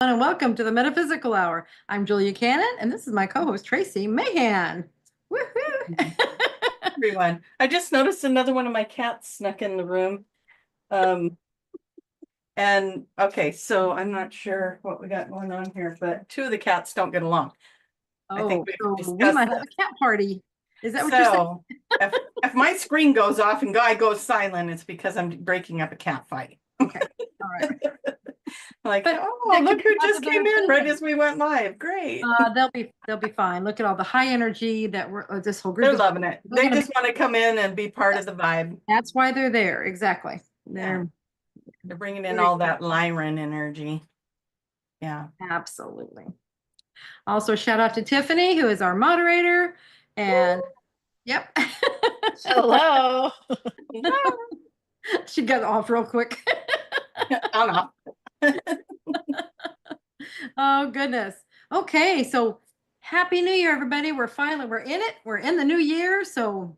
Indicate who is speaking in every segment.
Speaker 1: And welcome to the Metaphysical Hour. I'm Julia Cannon, and this is my co-host Tracy Mahan. Woohoo!
Speaker 2: Everyone. I just noticed another one of my cats snuck in the room. Um, and okay, so I'm not sure what we got going on here, but two of the cats don't get along. I think
Speaker 1: Oh,
Speaker 2: we've
Speaker 1: so we
Speaker 2: discussed
Speaker 1: might have
Speaker 2: this.
Speaker 1: a cat party. Is that what you're saying?
Speaker 2: So if my screen goes off and I go silent, it's because I'm breaking up a cat fight.
Speaker 1: Okay, all right.
Speaker 2: Like,
Speaker 1: But
Speaker 2: oh,
Speaker 1: that could
Speaker 2: look
Speaker 1: be
Speaker 2: who just
Speaker 1: positive
Speaker 2: came in right
Speaker 1: thinking.
Speaker 2: as we went live. Great.
Speaker 1: They'll be fine. Look at all the high energy that this whole group
Speaker 2: They're
Speaker 1: is.
Speaker 2: loving it.
Speaker 1: They're
Speaker 2: They
Speaker 1: gonna be.
Speaker 2: just want to come in and be part of the vibe.
Speaker 1: That's why they're there. Exactly.
Speaker 2: Yeah.
Speaker 1: They're
Speaker 2: They're bringing in
Speaker 1: very
Speaker 2: all that Lyran energy. Yeah.
Speaker 1: absolutely. Also, shout out to Tiffany, who is our moderator, and yep.
Speaker 3: Hello.
Speaker 1: She got off real quick.
Speaker 2: I'm off.
Speaker 1: Oh goodness. Okay, so happy New Year, everybody. We're in it. We're in the new year. So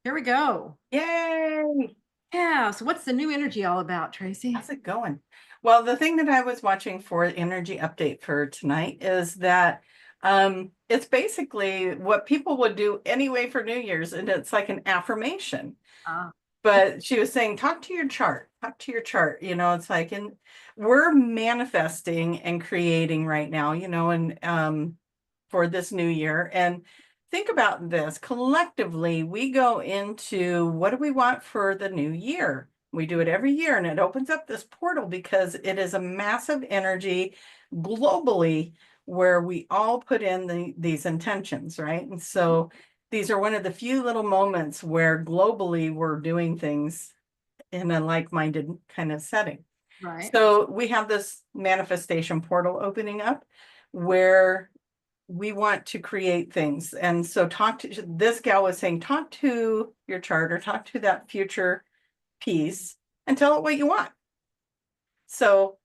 Speaker 1: here we go.
Speaker 2: Yay!
Speaker 1: Yeah. So what's the new energy all about, Tracy?
Speaker 2: How's it going? Well, the thing that I was watching for energy update for tonight is that it's basically what people would do anyway for New Year's, and it's like an affirmation.
Speaker 1: Ah,
Speaker 2: But she was saying, talk to your chart, talk to your chart. It's like, and we're manifesting and creating right now, and for this new year. And think about this collectively, we go into what do we want for the new year? We do it every year, and it opens up this portal because it is a massive energy globally where we all put in these intentions, right? And so these are one of the few little moments where globally we're doing things in a like-minded kind of setting.
Speaker 1: right.
Speaker 2: So we have this manifestation portal opening up where we want to create things. And so this gal was saying, talk to your chart or talk to that future piece and tell it what you want. So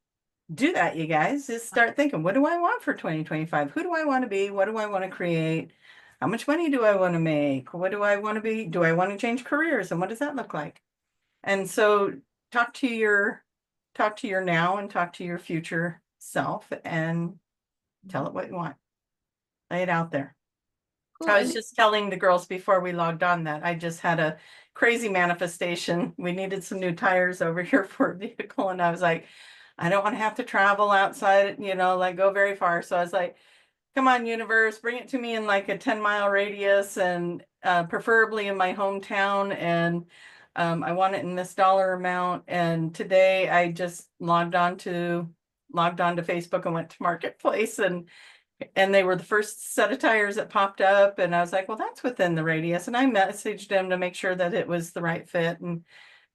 Speaker 2: do that, you guys. Just start thinking, what do I want for 2025? Who do I want to be? What do I want to create? How much money do I want to make? What do I want to be? Do I want to change careers? And what does that look like? And so talk to your now and talk to your future self and tell it what you want. Lay it out there.
Speaker 1: Cool.
Speaker 2: I was just telling the girls before we logged on that I just had a crazy manifestation. We needed some new tires over here for a vehicle. And I was like, I don't want to have to travel outside, like go very far. So I was like, come on, universe, bring it to me in like a 10-mile radius and preferably in my hometown. And I want it in this dollar amount. And today I just logged on to Facebook and went to Marketplace and they were the first set of tires that popped up. And I was like, well, that's within the radius. And I messaged him to make sure that it was the right fit. And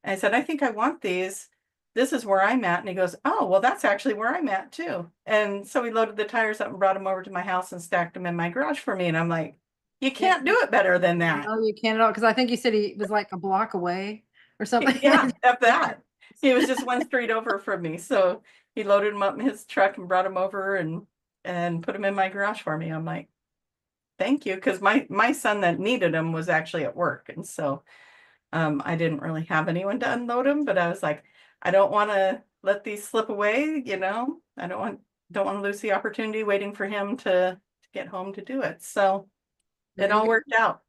Speaker 2: I said, I think I want these. This is where I'm at. And he goes, oh, well, that's actually where I'm at too. And so he loaded the tires up and brought them over to my house and stacked them in my garage for me. And I'm like, you can't do it better than that.
Speaker 1: Oh, you can't at all. Because I think you said he was like a block away or something.
Speaker 2: Yeah, at that. He was just one street over from me. So he loaded them up in his truck and brought them over and put them in my garage for me. I'm like, thank you. Because my son that needed them was actually at work. And so I didn't really have anyone to unload them, but I was like, I don't want to let these slip away, I don't want to lose the opportunity waiting for him to get home to do it. So it all worked out.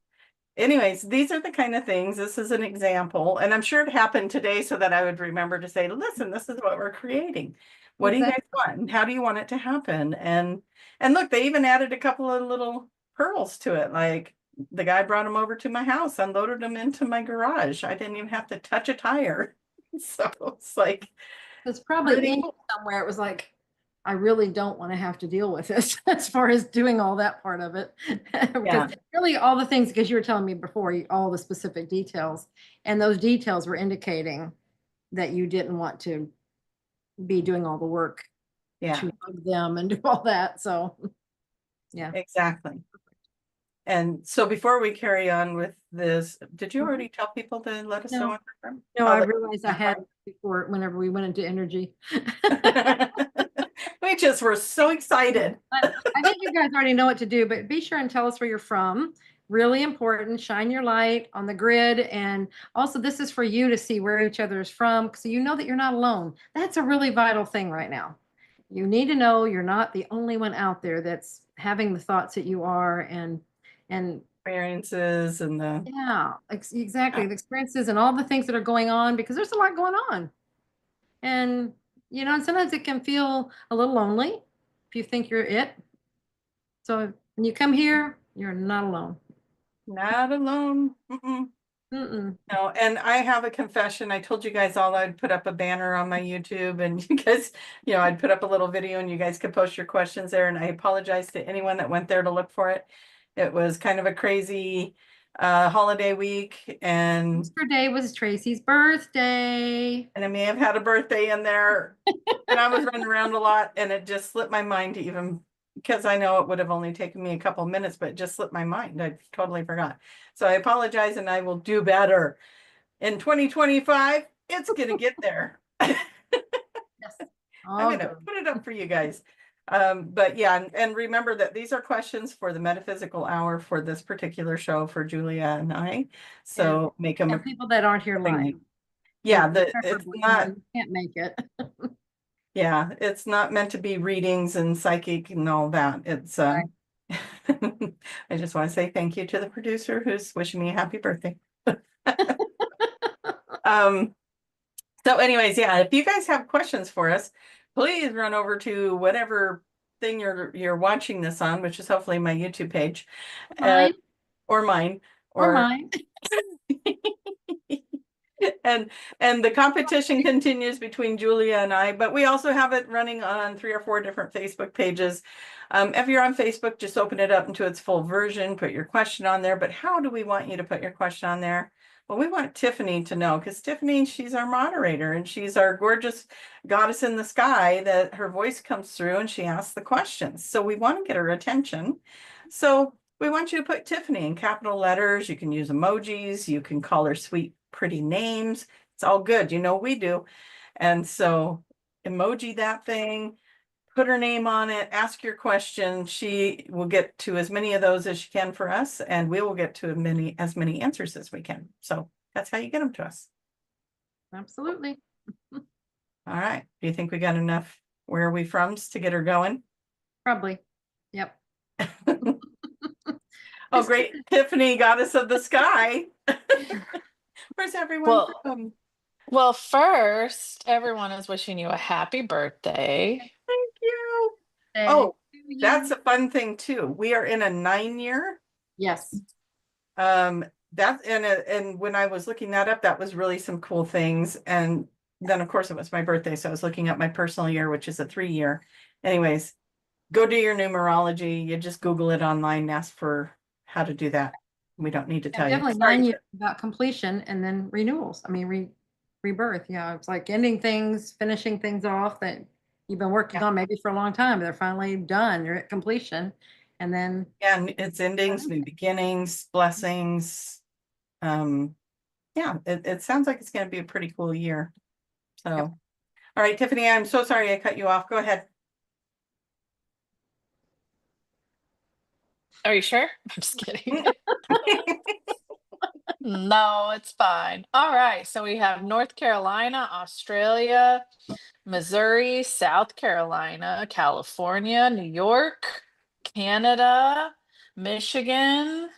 Speaker 2: Anyways, these are the kind of things. This is an example, and I'm sure it happened today so that I would remember to say, listen, this is what we're creating. What do you guys want? And how do you want it to happen? And look, they even added a couple of little pearls to it. Like the guy brought them over to my house, unloaded them into my garage. I didn't even have to touch a tire. So it's like
Speaker 1: It's probably
Speaker 2: pretty
Speaker 1: in
Speaker 2: cool.
Speaker 1: somewhere. It was like, I really don't want to have to deal with this as far as doing all that part of it. Because
Speaker 2: Yeah.
Speaker 1: really all the things, because you were telling me before, all the specific details, and those details were indicating that you didn't want to be doing all the work
Speaker 2: Yeah,
Speaker 1: to hug them and do all that. So, yeah.
Speaker 2: exactly. And so before we carry on with this, did you already tell people to let us know?
Speaker 1: No.
Speaker 2: on program?
Speaker 1: No,
Speaker 2: Oh,
Speaker 1: I realized I had before whenever we went into energy.
Speaker 2: we just were so excited.
Speaker 1: I think you guys already know what to do, but be sure and tell us where you're from. Really important. Shine your light on the grid. And also, this is for you to see where each other is from so you know that you're not alone. That's a really vital thing right now. you need to know you're not the only one out there that's having the thoughts that you are, and
Speaker 2: Experiences and the
Speaker 1: yeah, exactly, the experiences and all the things that are going on, because there's a lot going on. And, and sometimes it can feel a little lonely if you think you're it. So when you come here, you're not alone.
Speaker 2: not alone. Mm-mm.
Speaker 1: Mm-mm.
Speaker 2: No, and I have a confession. I told you guys all I'd put up a banner on my YouTube, and you guys, I'd put up a little video and you guys could post your questions there. And I apologize to anyone that went there to look for it. It was kind of a crazy holiday week, and
Speaker 1: Yesterday was Tracy's birthday.
Speaker 2: I may have had a birthday in there, and I was running around a lot, and it just slipped my mind to even, because I know it would have only taken me a couple minutes, but it just slipped my mind. I totally forgot. So I apologize, and I will do better. In 2025, it's gonna get there.
Speaker 1: Yes.
Speaker 2: I'm gonna put it up for you guys. But yeah, and remember that these are questions for the metaphysical hour for this particular show for Julia and I. So make them
Speaker 1: And people that aren't here live.
Speaker 2: Yeah, it's
Speaker 1: Preferably,
Speaker 2: not.
Speaker 1: you can't make it.
Speaker 2: Yeah, it's not meant to be readings and psychic and all that. It's
Speaker 1: Right.
Speaker 2: I just want to say thank you to the producer who's wishing me a happy birthday. So anyways, yeah, if you guys have questions for us, please run over to whatever thing you're watching this on, which is hopefully my YouTube page.
Speaker 1: Mine.
Speaker 2: Or mine.
Speaker 1: Or mine.
Speaker 2: And the competition continues between Julia and I, but we also have it running on 3 or 4 different Facebook pages. If you're on Facebook, just open it up into its full version, put your question on there. But how do we want you to put your question on there? Well, we want Tiffany to know, because Tiffany, she's our moderator, and she's our gorgeous goddess in the sky that her voice comes through and she asks the questions. So we want to get her attention. So we want you to put Tiffany in capital letters. You can use emojis. You can call her sweet, pretty names. It's all good. We do. And so emoji that thing, put her name on it, ask your question. She will get to as many of those as she can for us, and we will get to as many answers as we can. So that's how you get them to us.
Speaker 1: Absolutely.
Speaker 2: All right. Do you think we got enough where are we from's to get her going?
Speaker 1: Probably. Yep.
Speaker 2: Oh, great. Tiffany, goddess of the sky. Where's everyone from?
Speaker 3: Well, first, everyone is wishing you a happy birthday.
Speaker 2: Thank you. Oh, that's a fun thing too. We are in a 9-year.
Speaker 1: Yes.
Speaker 2: That's and when I was looking that up, that was really some cool things. And then of course it was my birthday, so I was looking at my personal year, which is a 3-year. Anyways, go do your numerology. You just Google it online and ask for how to do that. We don't need to tell you.
Speaker 1: Definitely 9 years about completion and then renewals. I mean, rebirth. Yeah, it's like ending things, finishing things off that you've been working on maybe for a long time, but they're finally done. You're at completion. And then
Speaker 2: it's endings, new beginnings, blessings. Yeah, it sounds like it's going to be a pretty cool year. So, all right, Tiffany, I'm so sorry I cut you off. Go ahead.
Speaker 3: Are you sure? I'm just kidding. No, it's fine. All right. So we have North Carolina, Australia, Missouri, South Carolina, California, New York, Canada, Michigan,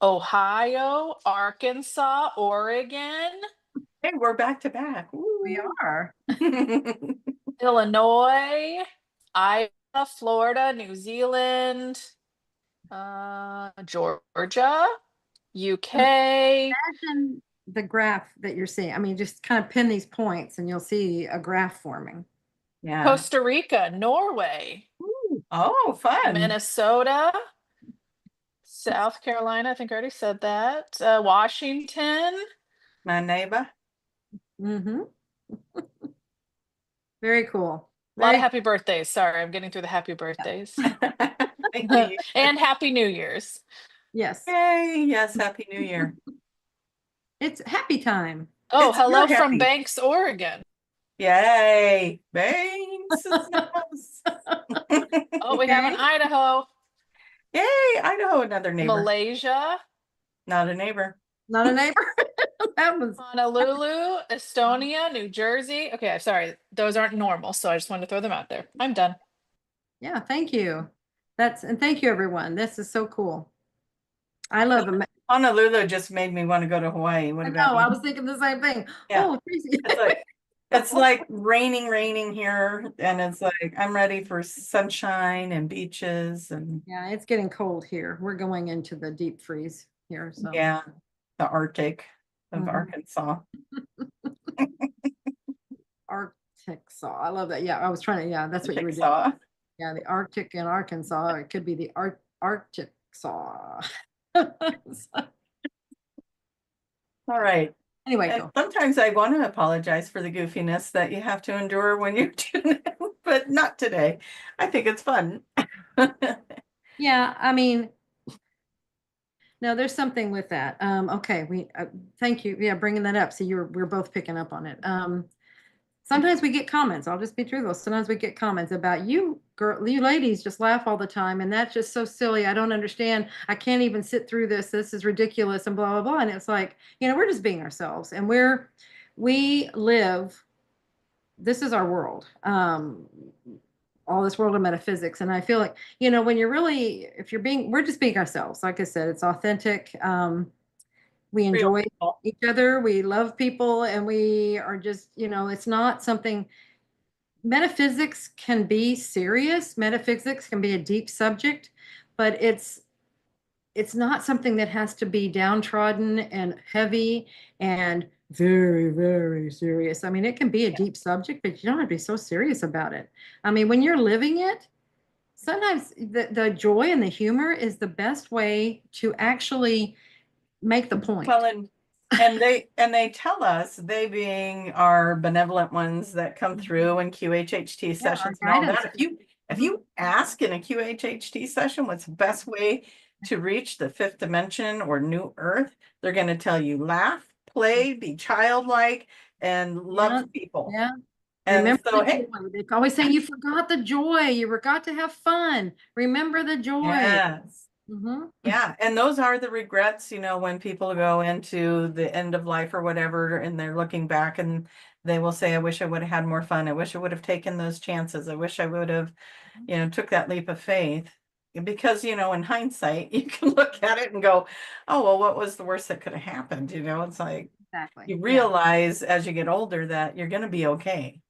Speaker 3: Ohio, Arkansas, Oregon.
Speaker 2: Hey, we're back to back. Ooh.
Speaker 1: we are.
Speaker 3: Illinois, Iowa, Florida, New Zealand, Georgia, UK.
Speaker 1: Imagine the graph that you're seeing. I mean, just kind of pin these points and you'll see a graph forming.
Speaker 2: Yeah.
Speaker 3: Costa Rica, Norway.
Speaker 2: Ooh. Oh, fun.
Speaker 3: Minnesota, South Carolina, I think I already said that. Washington.
Speaker 2: My neighbor.
Speaker 1: Mm-hmm. Very cool.
Speaker 3: A lot of happy birthdays. Sorry, I'm getting through the happy birthdays.
Speaker 2: Thank you.
Speaker 3: And happy New Year's.
Speaker 1: Yes.
Speaker 2: Yay. Yes, happy New Year.
Speaker 1: It's happy time.
Speaker 3: Oh,
Speaker 2: It's
Speaker 3: hello
Speaker 2: real
Speaker 3: from
Speaker 2: happy.
Speaker 3: Banks, Oregon.
Speaker 2: Yay. Banks.
Speaker 3: Oh, we have an Idaho.
Speaker 2: Yay, Idaho, another neighbor.
Speaker 3: Malaysia.
Speaker 2: Not a neighbor.
Speaker 1: Not a neighbor. That was,
Speaker 3: Honolulu, Estonia, New Jersey. Okay, I'm sorry. Those aren't normal, so I just wanted to throw them out there. I'm done.
Speaker 1: yeah, thank you. And thank you, everyone. This is so cool. I love them.
Speaker 2: Honolulu just made me want to go to Hawaii. What
Speaker 1: I
Speaker 2: about
Speaker 1: know, I
Speaker 2: you?
Speaker 1: was thinking the same thing.
Speaker 2: Yeah.
Speaker 1: Oh, Tracy.
Speaker 2: It's like raining here, and it's like I'm ready for sunshine and beaches and
Speaker 1: Yeah, it's getting cold here. We're going into the deep freeze here, so.
Speaker 2: yeah, the Arctic of
Speaker 1: Mhm.
Speaker 2: Arkansas.
Speaker 1: Arctic saw. I love that. Yeah, I was trying to, yeah, that's what you were doing.
Speaker 2: Arkansas.
Speaker 1: Yeah, the Arctic in Arkansas. It could be the Arctic saw.
Speaker 2: All right.
Speaker 1: Anyway,
Speaker 2: And
Speaker 1: go.
Speaker 2: sometimes I want to apologize for the goofiness that you have to endure when you're doing it, but not today. I think it's fun.
Speaker 1: Yeah, I mean, no, there's something with that. Okay, thank you. Yeah, bringing that up. So we're both picking up on it. Sometimes we get comments. I'll just be truthful. Sometimes we get comments about you ladies just laugh all the time, and that's just so silly. I don't understand. I can't even sit through this. This is ridiculous, and blah blah blah. And it's like, we're just being ourselves, and we live. This is our world. All this world of metaphysics, and I feel like, when you're really, if you're being, we're just being ourselves. Like I said, it's authentic. We
Speaker 2: Real
Speaker 1: enjoy
Speaker 2: people.
Speaker 1: each other. We love people, and we are just, it's not something. Metaphysics can be serious. Metaphysics can be a deep subject, but it's not something that has to be downtrodden and heavy and very, very serious. I mean, it can be a deep subject, but you don't have to be so serious about it. I mean, when you're living it, sometimes the joy and the humor is the best way to actually make the point.
Speaker 2: Well, and they tell us, they being our benevolent ones that come through in QHHT sessions and all
Speaker 1: guidance.
Speaker 2: that. If you ask in a QHHT session what's the best way to reach the fifth dimension or new earth, they're going to tell you laugh, play, be childlike, and love people.
Speaker 1: Yeah.
Speaker 2: And
Speaker 1: Remember
Speaker 2: so,
Speaker 1: the
Speaker 2: hey,
Speaker 1: joy. They always say you forgot the joy. You forgot to have fun. Remember the joy.
Speaker 2: yes.
Speaker 1: Mhm.
Speaker 2: Yeah, and those are the regrets, when people go into the end of life or whatever, and they're looking back and they will say, I wish I would have had more fun. I wish I would have taken those chances. I wish I would have, took that leap of faith. Because, in hindsight, you can look at it and go, oh, well, what was the worst that could have happened? It's like
Speaker 1: Exactly.
Speaker 2: you realize as you get older that you're going to be okay.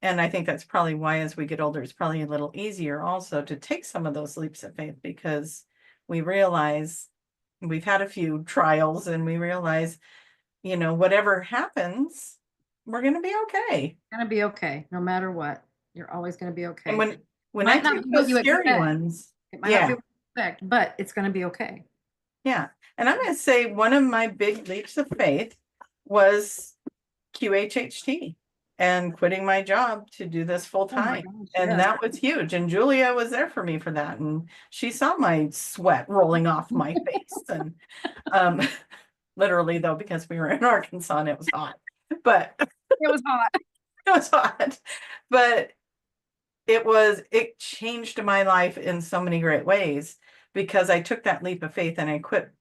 Speaker 2: And I think that's probably why as we get older, it's probably a little easier also to take some of those leaps of faith, because we realize we've had a few trials and we realize, whatever happens, we're going to be okay.
Speaker 1: Gonna be okay, no matter what. You're always gonna be okay.
Speaker 2: And when I
Speaker 1: Might not
Speaker 2: take
Speaker 1: be what
Speaker 2: those
Speaker 1: you
Speaker 2: scary
Speaker 1: expect.
Speaker 2: ones,
Speaker 1: It might not be what you expect, but it's gonna be okay.
Speaker 2: yeah. And I'm going to say one of my big leaps of faith was QHHT and quitting my job to do this full
Speaker 1: Oh my
Speaker 2: time.
Speaker 1: gosh,
Speaker 2: And
Speaker 1: yes.
Speaker 2: that was huge. And Julia was there for me for that. And she saw my sweat rolling off my face. And literally though, because we were in Arkansas and it was hot. But
Speaker 1: It was hot.
Speaker 2: it was hot. But it changed my life in so many great ways, because I took that leap of faith and I quit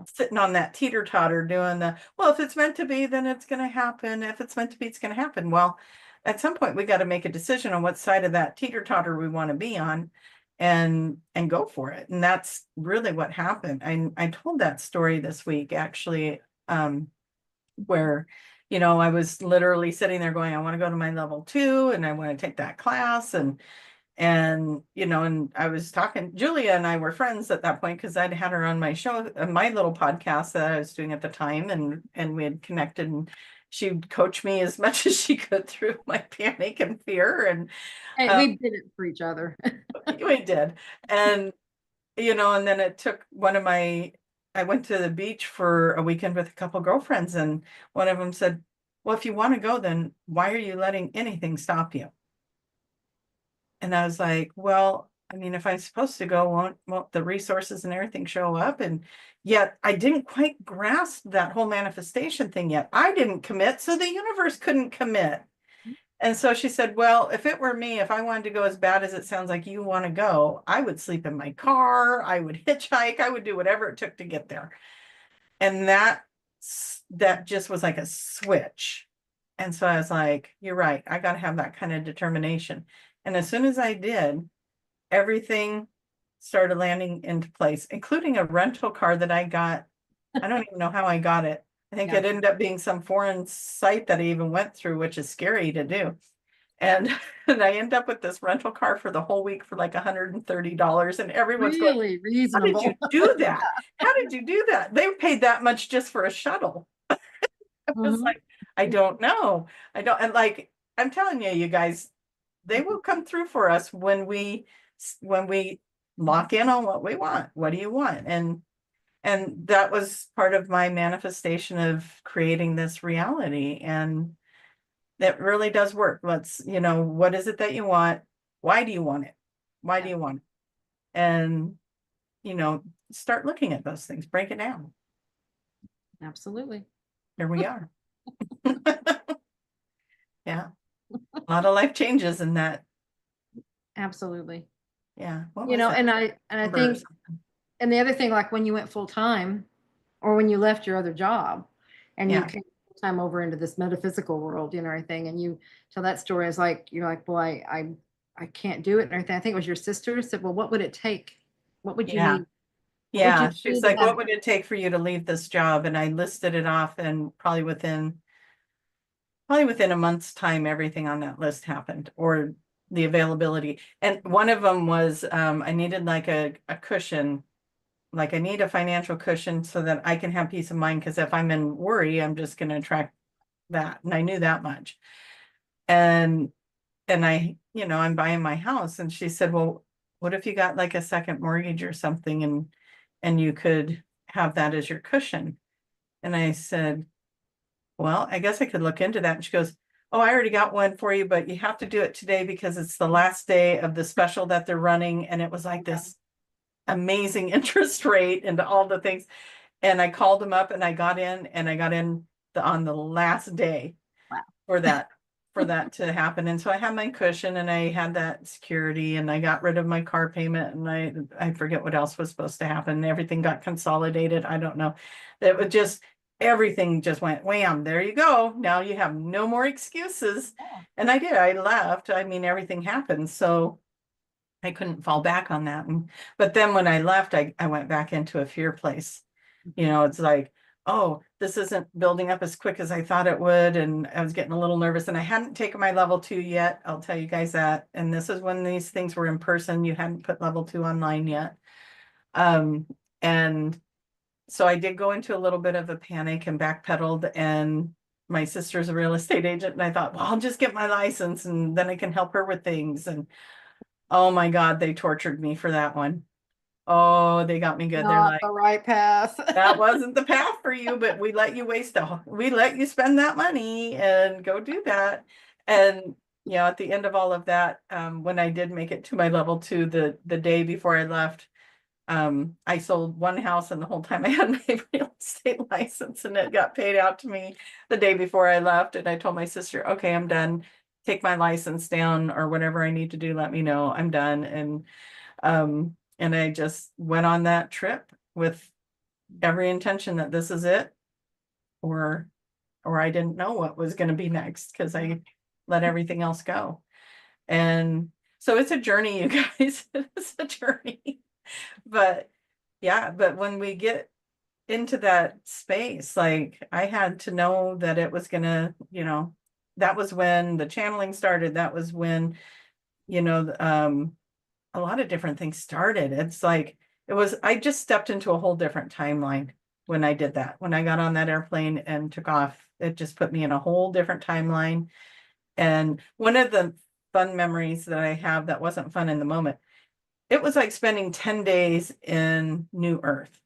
Speaker 2: sitting on that teeter-totter doing well, if it's meant to be, then it's going to happen. If it's meant to be, it's going to happen. Well, at some point we got to make a decision on what side of that teeter-totter we want to be on and go for it. And that's really what happened. I told that story this week, actually, where, I was literally sitting there going, I want to go to my level 2 and I want to take that class. And I was talking, Julia and I were friends at that point because I'd had her on my show, my little podcast that I was doing at the time, and we had connected, and she'd coach me as much as she could through my panic and fear. And
Speaker 1: Hey, we did it for each other.
Speaker 2: we did. And, and then it took I went to the beach for a weekend with a couple girlfriends, and one of them said, well, if you want to go, then why are you letting anything stop you? And I was like, well, I mean, if I'm supposed to go, won't the resources and everything show up? And yet I didn't quite grasp that whole manifestation thing yet. I didn't commit, so the universe couldn't commit. And so she said, well, if it were me, if I wanted to go as bad as it sounds like you want to go, I would sleep in my car, I would hitchhike, I would do whatever it took to get there. And that just was like a switch. And so I was like, you're right, I got to have that kind of determination. And as soon as I did, everything started landing into place, including a rental car that I got. I don't even know how I got it. I think
Speaker 1: Yeah.
Speaker 2: it ended up being some foreign site that I even went through, which is scary to do. And, and I end up with this rental car for the whole week for like $130. And everyone's going,
Speaker 1: Really
Speaker 2: how did
Speaker 1: reasonable.
Speaker 2: you do that? How did you do that? They paid that much just for a shuttle. I was
Speaker 1: Mhm.
Speaker 2: like, I don't know. I don't, and like, I'm telling you, you guys, they will come through for us when we lock in on what we want. What do you want? And that was part of my manifestation of creating this reality. And that really does work. Let's, what is it that you want? Why do you want it? Why do you want it? And, start looking at those things, break it down.
Speaker 1: Absolutely.
Speaker 2: Here we are. Yeah. A lot of life changes in that.
Speaker 1: Absolutely.
Speaker 2: Yeah. What
Speaker 1: You
Speaker 2: was
Speaker 1: know,
Speaker 2: that
Speaker 1: and I
Speaker 2: number or
Speaker 1: think,
Speaker 2: something?
Speaker 1: and the other thing, like when you went full time or when you left your other job and you
Speaker 2: Yeah.
Speaker 1: came full time over into this metaphysical world, everything, and you tell that story is like, you're like, boy, I can't do it and everything. I think it was your sister said, well, what would it take? What would you
Speaker 2: Yeah.
Speaker 1: need? What would
Speaker 2: Yeah.
Speaker 1: you
Speaker 2: She was
Speaker 1: need to
Speaker 2: like,
Speaker 1: have?
Speaker 2: what would it take for you to leave this job? And I listed it off, and probably within a month's time, everything on that list happened, or the availability. And one of them was, I needed like a cushion. Like I need a financial cushion so that I can have peace of mind. Cause if I'm in worry, I'm just going to attract that. And I knew that much. And I'm buying my house. And she said, well, what if you got like a second mortgage or something, and you could have that as your cushion? And I said, well, I guess I could look into that. And she goes, oh, I already got one for you, but you have to do it today because it's the last day of the special that they're running. And it was like this amazing interest rate and all the things. And I called them up and I got in on the last day
Speaker 1: Wow.
Speaker 2: for that to happen. And so I had my cushion and I had that security, and I got rid of my car payment, and I forget what else was supposed to happen. Everything got consolidated. I don't know. It was just, everything just went wham, there you go. Now you have no more excuses.
Speaker 1: Yeah.
Speaker 2: And I did. I left. I mean, everything happened. So I couldn't fall back on that. But then when I left, I went back into a fear place. It's like, oh, this isn't building up as quick as I thought it would. And I was getting a little nervous, and I hadn't taken my level 2 yet. I'll tell you guys that. And this is when these things were in person. You hadn't put level 2 online yet. And so I did go into a little bit of a panic and backpedaled, and my sister's a real estate agent. And I thought, well, I'll just get my license and then I can help her with things. And oh my God, they tortured me for that one. Oh, they got me good. They're
Speaker 1: Not
Speaker 2: like,
Speaker 1: the right path.
Speaker 2: that wasn't the path for you, but we let you spend that money and go do that. And at the end of all of that, when I did make it to my level 2, the day before I left, I sold one house, and the whole time I had my real estate license, and it got paid out to me the day before I left. And I told my sister, okay, I'm done. Take my license down or whatever I need to do. Let me know. I'm done. And I just went on that trip with every intention that this is it, or I didn't know what was going to be next, because I let everything else go. And so it's a journey, you guys. It's a journey. But yeah, but when we get into that space, like I had to know that it was gonna, that was when the channeling started. That was when, a lot of different things started. It's like, I just stepped into a whole different timeline when I did that. When I got on that airplane and took off, it just put me in a whole different timeline. And one of the fun memories that I have that wasn't fun in the moment, it was like spending 10 days in New Earth,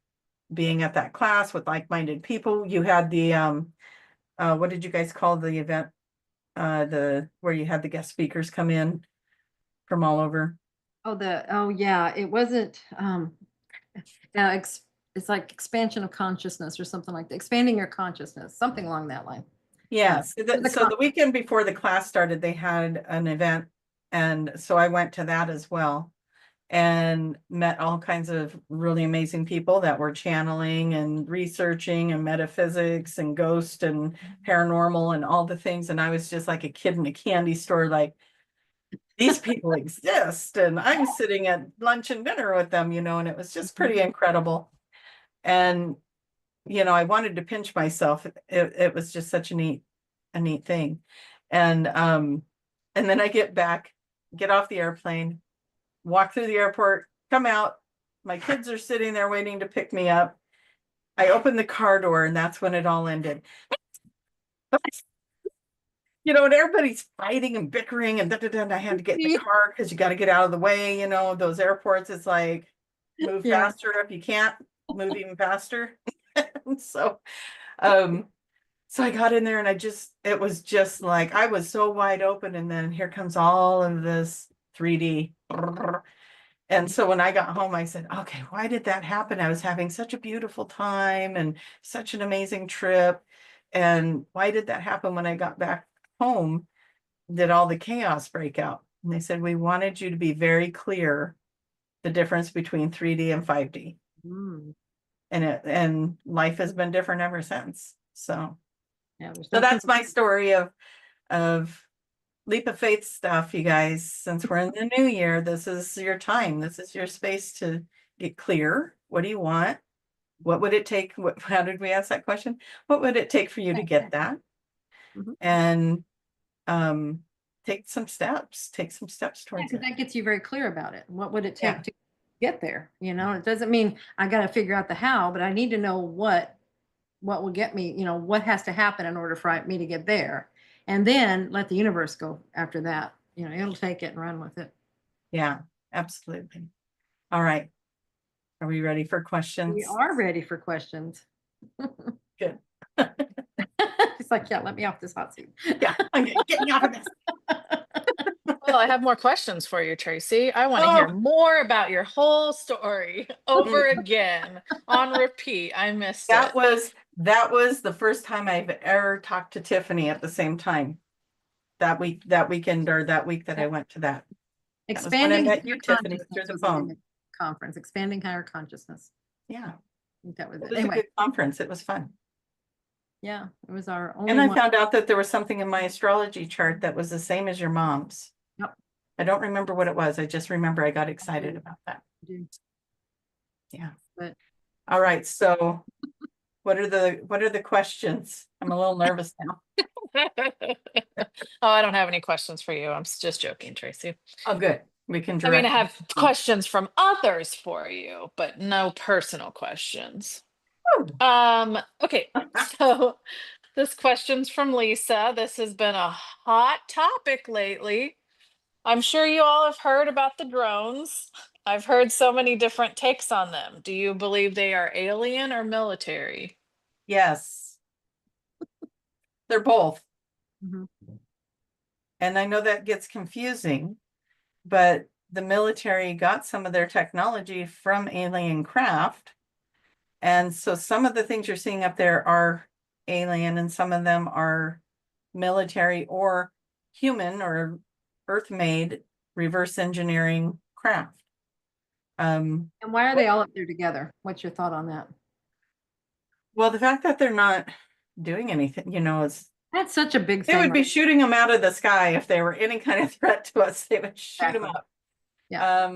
Speaker 2: being at that class with like-minded people. You had the, what did you guys call the event? Where you had the guest speakers come in from all over.
Speaker 1: Oh yeah, it wasn't, yeah, it's like expansion of consciousness or something like that, expanding your consciousness, something along that line.
Speaker 2: Yes.
Speaker 1: The
Speaker 2: So the weekend before the class started, they had an event. And so I went to that as well. and met all kinds of really amazing people that were channeling and researching and metaphysics and ghost and paranormal and all the things. And I was just like a kid in a candy store, like, these people exist. And I'm sitting at lunch and dinner with them, and it was just pretty incredible. And, I wanted to pinch myself. It was just such a neat thing. And then I get off the airplane, walk through the airport, come out. My kids are sitting there waiting to pick me up. I open the car door, and that's when it all ended. And everybody's fighting and bickering and and I had to get in the car because you got to get out of the way. Those airports, it's like, move faster if you can't, move even faster. So I got in there, and it was just like, I was so wide open, and then here comes all of this 3D. And so when I got home, I said, okay, why did that happen? I was having such a beautiful time and such an amazing trip. And why did that happen when I got back home? Did all the chaos break out? And they said, we wanted you to be very clear the difference between 3D and 5D. And life has been different ever since. So that's my story of leap of faith stuff, you guys. Since we're in the new year, this is your time. This is your space to get clear. What do you want? What would it take? How did we ask that question? What would it take for you to get that? And take some steps towards it.
Speaker 1: That gets you very clear about it. What would it take to get there? It doesn't mean I got to figure out the how, but I need to know what will get me, what has to happen in order for me to get there. And then let the universe go after that. It'll take it and run with it.
Speaker 2: Yeah, absolutely. All right. Are we ready for questions?
Speaker 1: We are ready for questions.
Speaker 2: Good.
Speaker 1: It's like, let me off this hot seat.
Speaker 2: Yeah, I'm getting off of this.
Speaker 3: Well, I have more questions for you, Tracy. I want to hear more about your whole story over again on repeat. I missed it.
Speaker 2: That was the first time I've ever talked to Tiffany at the same time. That weekend, or that week that I went to that.
Speaker 1: Expanding
Speaker 2: that was when I met you, Tiffany, through the phone.
Speaker 1: Conference, Expanding Higher Consciousness.
Speaker 2: Yeah.
Speaker 1: I think that was it.
Speaker 2: It was a good conference. It was fun.
Speaker 1: Yeah, it was our only
Speaker 2: And I found out that there was something in my astrology chart that was the same as your mom's.
Speaker 1: Yep.
Speaker 2: I don't remember what it was. I just remember I got excited about that. Yeah.
Speaker 1: But
Speaker 2: all right. So what are the questions? I'm a little nervous now.
Speaker 3: Oh, I don't have any questions for you. I'm just joking, Tracy.
Speaker 2: Oh, good. We can
Speaker 3: I have questions from others for you, but no personal questions. Okay, so this question's from Lisa. This has been a hot topic lately. I'm sure you all have heard about the drones. I've heard so many different takes on them. Do you believe they are alien or military?
Speaker 2: Yes. They're both.
Speaker 1: Mm-hmm.
Speaker 2: And I know that gets confusing, but the military got some of their technology from alien craft. And so some of the things you're seeing up there are alien, and some of them are military or human or earth-made reverse engineering craft.
Speaker 1: And why are they all up there together? What's your thought on that?
Speaker 2: Well, the fact that they're not doing anything, is
Speaker 1: that's such a big thing.
Speaker 2: They would be shooting them out of the sky if they were any kind of threat to us. They would shoot them up.
Speaker 1: Yeah.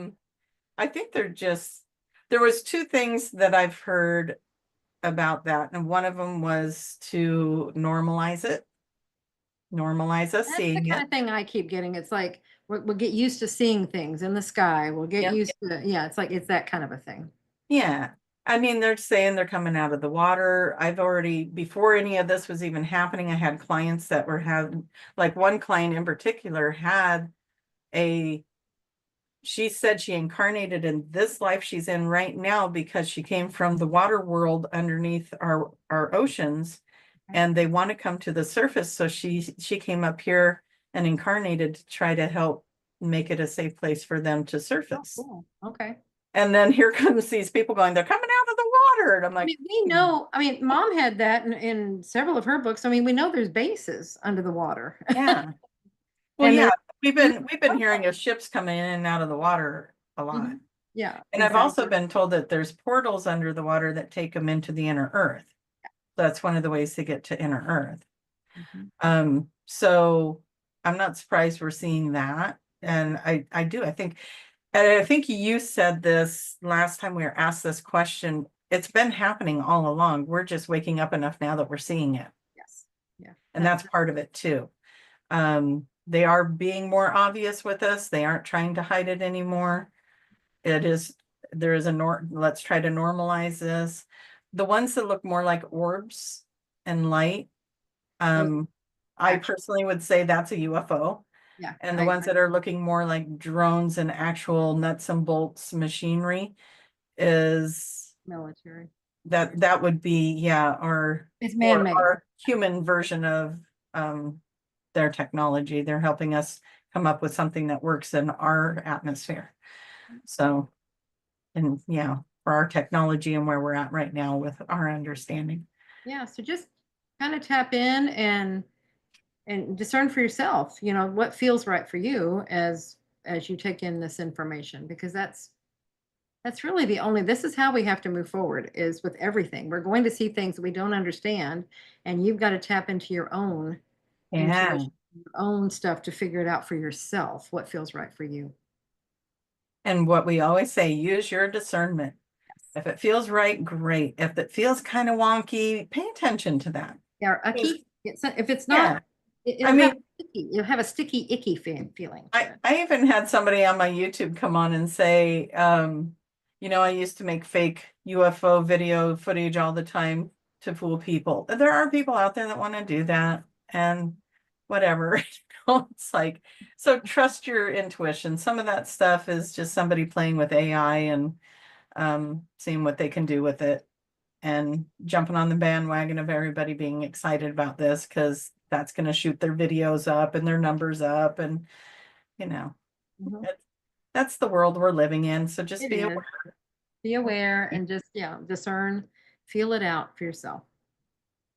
Speaker 2: I think there was two things that I've heard about that, and one of them was to normalize us seeing it. That's the kind
Speaker 1: of thing I keep getting. It's like we'll get used to seeing things in the sky. We'll get used to it. Yeah, it's that kind of a thing.
Speaker 2: Yeah. They're saying they're coming out of the water. I've already, before any of this was even happening, I had clients that were having, like one client in particular she said she incarnated in this life she's in right now because she came from the water world underneath our oceans, and they want to come to the surface. So she came up here and incarnated to try to help make it a safe place for them to surface.
Speaker 1: Oh, cool. Okay.
Speaker 2: And then here comes these people going, they're coming out of the water. And I'm like,
Speaker 1: we know, Mom had that in several of her books. We know there's bases under the water.
Speaker 2: Yeah. Well, yeah, we've been hearing of ships coming in and out of the water a lot.
Speaker 1: Mhm. Yeah.
Speaker 2: And I've also
Speaker 1: exactly.
Speaker 2: been told that there's portals under the water that take them into the inner earth. That's one of the ways to get to inner earth. So I'm not surprised we're seeing that. And I think you said this last time we were asked this question. It's been happening all along. We're just waking up enough now that we're seeing it.
Speaker 1: Yes. Yeah.
Speaker 2: And that's part of it too. They are being more obvious with us. They aren't trying to hide it anymore. There is let's try to normalize this. The ones that look more like orbs and light, I personally would say that's a UFO.
Speaker 1: Yeah.
Speaker 2: And the ones that are looking more like drones and actual nuts and bolts machinery is
Speaker 1: military.
Speaker 2: that would be, yeah, or
Speaker 1: It's man-made.
Speaker 2: our human version of their technology. They're helping us come up with something that works in our atmosphere. So, and yeah, for our technology and where we're at right now with our understanding.
Speaker 1: Yeah. So just kind of tap in and discern for yourself, what feels right for you as you take in this information, because that's really this is how we have to move forward, is with everything. We're going to see things that we don't understand, and you've got to tap into your own intuition, your own stuff, to figure it out for yourself, what feels right for you.
Speaker 2: And what we always say, use your discernment. If it feels right, great. If it feels kind of wonky, pay attention to that.
Speaker 1: Yeah, if it's not, it'll have a sticky, icky feeling.
Speaker 2: I even had somebody on my YouTube come on and say, I used to make fake UFO video footage all the time to fool people. There are people out there that want to do that, and whatever. It's like, so trust your intuition. Some of that stuff is just somebody playing with AI and seeing what they can do with it, and jumping on the bandwagon of everybody being excited about this because that's going to shoot their videos up and their numbers up. And, that's the world we're living in. So just be aware.
Speaker 1: Be aware and just, discern, feel it out for yourself.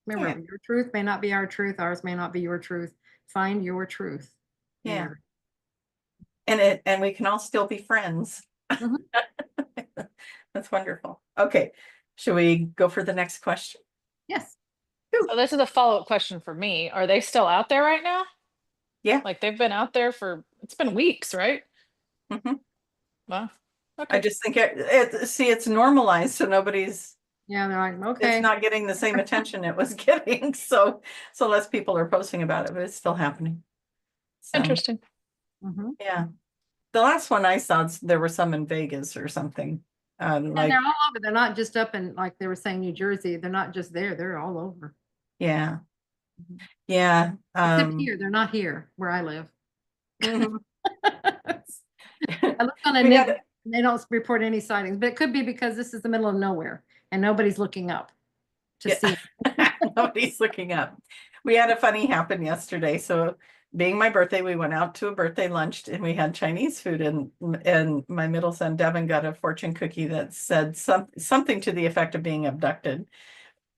Speaker 1: Remember, your truth may not be our truth. Ours may not be your truth. Find your truth.
Speaker 2: Yeah. And we can all still be friends. That's wonderful. Okay. Should we go for the next question?
Speaker 1: Yes.
Speaker 3: So this is a follow-up question for me. Are they still out there right now?
Speaker 2: Yeah.
Speaker 3: Like they've been out there it's been weeks, right? Wow. Okay.
Speaker 2: I just think it's normalized, so nobody's.
Speaker 1: Yeah, they're like, okay.
Speaker 2: It's not getting the same attention it was getting, so less people are posting about it, but it's still happening. So,
Speaker 3: interesting.
Speaker 2: Yeah. The last one I saw, there were some in Vegas or something.
Speaker 1: They're all over. They're not just up in, like they were saying, New Jersey. They're not just there. They're all over.
Speaker 2: Yeah. Yeah.
Speaker 1: Except here. They're not here where I live. I looked on a net, and they don't report any sightings, but it could be because this is the middle of nowhere and nobody's looking up to see.
Speaker 2: Nobody's looking up. We had a funny happen yesterday. So being my birthday, we went out to a birthday lunch and we had Chinese food, and my middle son Devin got a fortune cookie that said something to the effect of being abducted.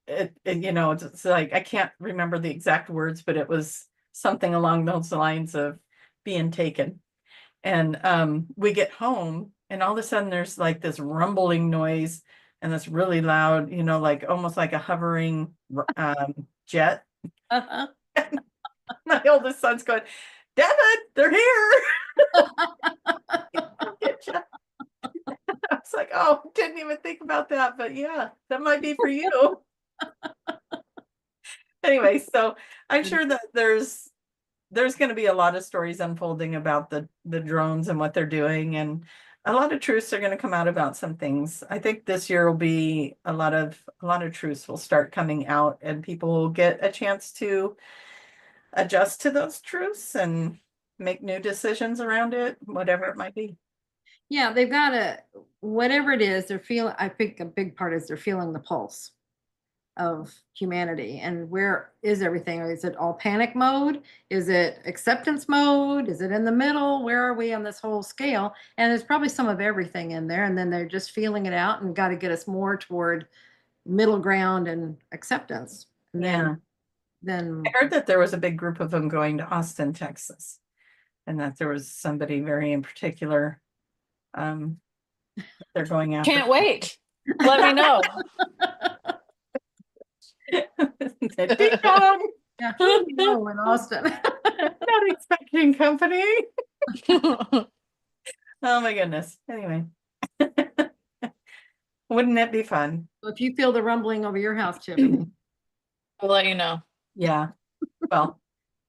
Speaker 2: It's like, I can't remember the exact words, but it was something along those lines of being taken. And we get home and all of a sudden there's like this rumbling noise and this really loud, like almost like a hovering jet. My oldest son's going, Devin, they're here. I was like, oh, didn't even think about that, but yeah, that might be for you. Anyway, so I'm sure that there's going to be a lot of stories unfolding about the drones and what they're doing, and a lot of truths are going to come out about some things. I think this year will be a lot of truths will start coming out, and people will get a chance to adjust to those truths and make new decisions around it, whatever it might be.
Speaker 1: Yeah, they've got whatever it is, they're feeling, I think a big part is they're feeling the pulse of humanity. And where is everything? Is it all panic mode? Is it acceptance mode? Is it in the middle? Where are we on this whole scale? And there's probably some of everything in there. And then they're just feeling it out and got to get us more toward middle ground and acceptance. And then
Speaker 2: I heard that there was a big group of them going to Austin, Texas, and that there was somebody very in particular they're going after.
Speaker 3: Can't wait. Let me know.
Speaker 2: Ding dong.
Speaker 1: Yeah, no, in Austin.
Speaker 2: Not expecting company. Oh my goodness. Anyway. Wouldn't it be fun?
Speaker 1: If you feel the rumbling over your house, Tiffany.
Speaker 3: I'll let you know.
Speaker 2: Yeah. Well,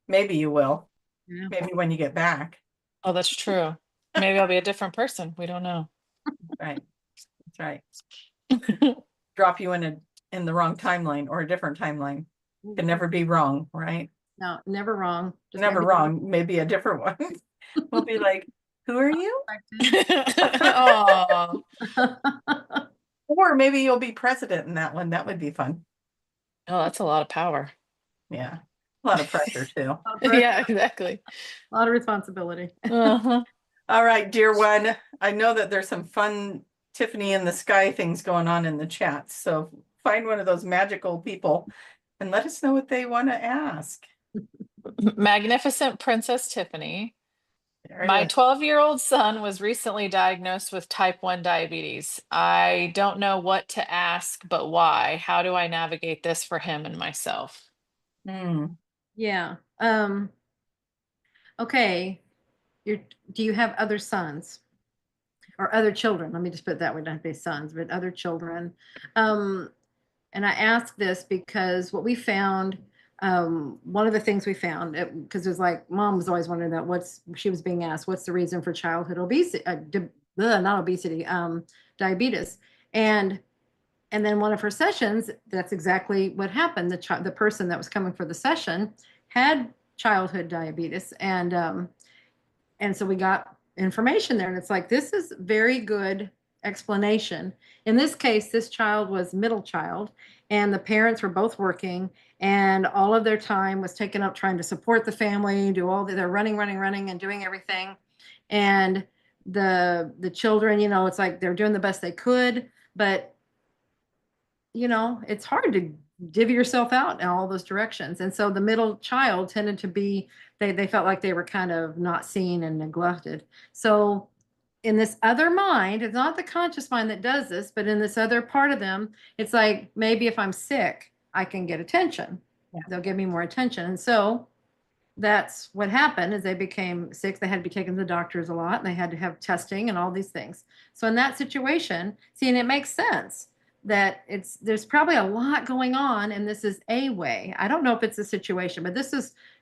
Speaker 2: maybe you will.
Speaker 1: Yeah.
Speaker 2: Maybe when you get back.
Speaker 3: Oh, that's true. Maybe I'll be a different person. We don't know.
Speaker 2: Right. That's right. Drop you in the wrong timeline or a different timeline. Can never be wrong, right?
Speaker 1: No, never wrong. Just
Speaker 2: Never
Speaker 1: maybe
Speaker 2: wrong. Maybe a different one. We'll be like, who are you?
Speaker 3: Oh,
Speaker 2: Or maybe you'll be president in that one. That would be fun.
Speaker 3: oh, that's a lot of power.
Speaker 2: Yeah. A lot of pressure too.
Speaker 3: Yeah, exactly.
Speaker 1: A lot of responsibility.
Speaker 3: Uh-huh.
Speaker 2: All right, dear one. I know that there's some fun Tiffany in the sky things going on in the chat. So find one of those magical people and let us know what they want to ask.
Speaker 3: Magnificent Princess Tiffany.
Speaker 2: There it
Speaker 3: My
Speaker 2: is.
Speaker 3: 12-year-old son was recently diagnosed with type 1 diabetes. I don't know what to ask, but why? How do I navigate this for him and myself?
Speaker 1: Yeah. Okay. Do you have other sons or other children? Let me just put it that way, not be sons, but other children. And I ask this because what we found, one of the things we found, because it was like mom was always wondering that she was being asked, what's the reason for childhood obesity, not obesity, diabetes. And then one of her sessions, that's exactly what happened. The person that was coming for the session had childhood diabetes, and so we got information there, and it's like, this is very good explanation. In this case, this child was middle child, and the parents were both working, and all of their time was taken up trying to support the family, they're running and doing everything. And the children, it's like they're doing the best they could, but it's hard to divvy yourself out in all those directions. And so the middle child tended to be, they felt like they were kind of not seen and neglected. So in this other mind, it's not the conscious mind that does this, but in this other part of them, it's like, maybe if I'm sick, I can get attention.
Speaker 2: Yeah.
Speaker 1: They'll give me more attention. And so that's what happened. Is they became sick. They had to be taken to the doctors a lot, and they had to have testing and all these things. So in that situation, and it makes sense that there's probably a lot going on, and this is a way. I don't know if it's a situation, but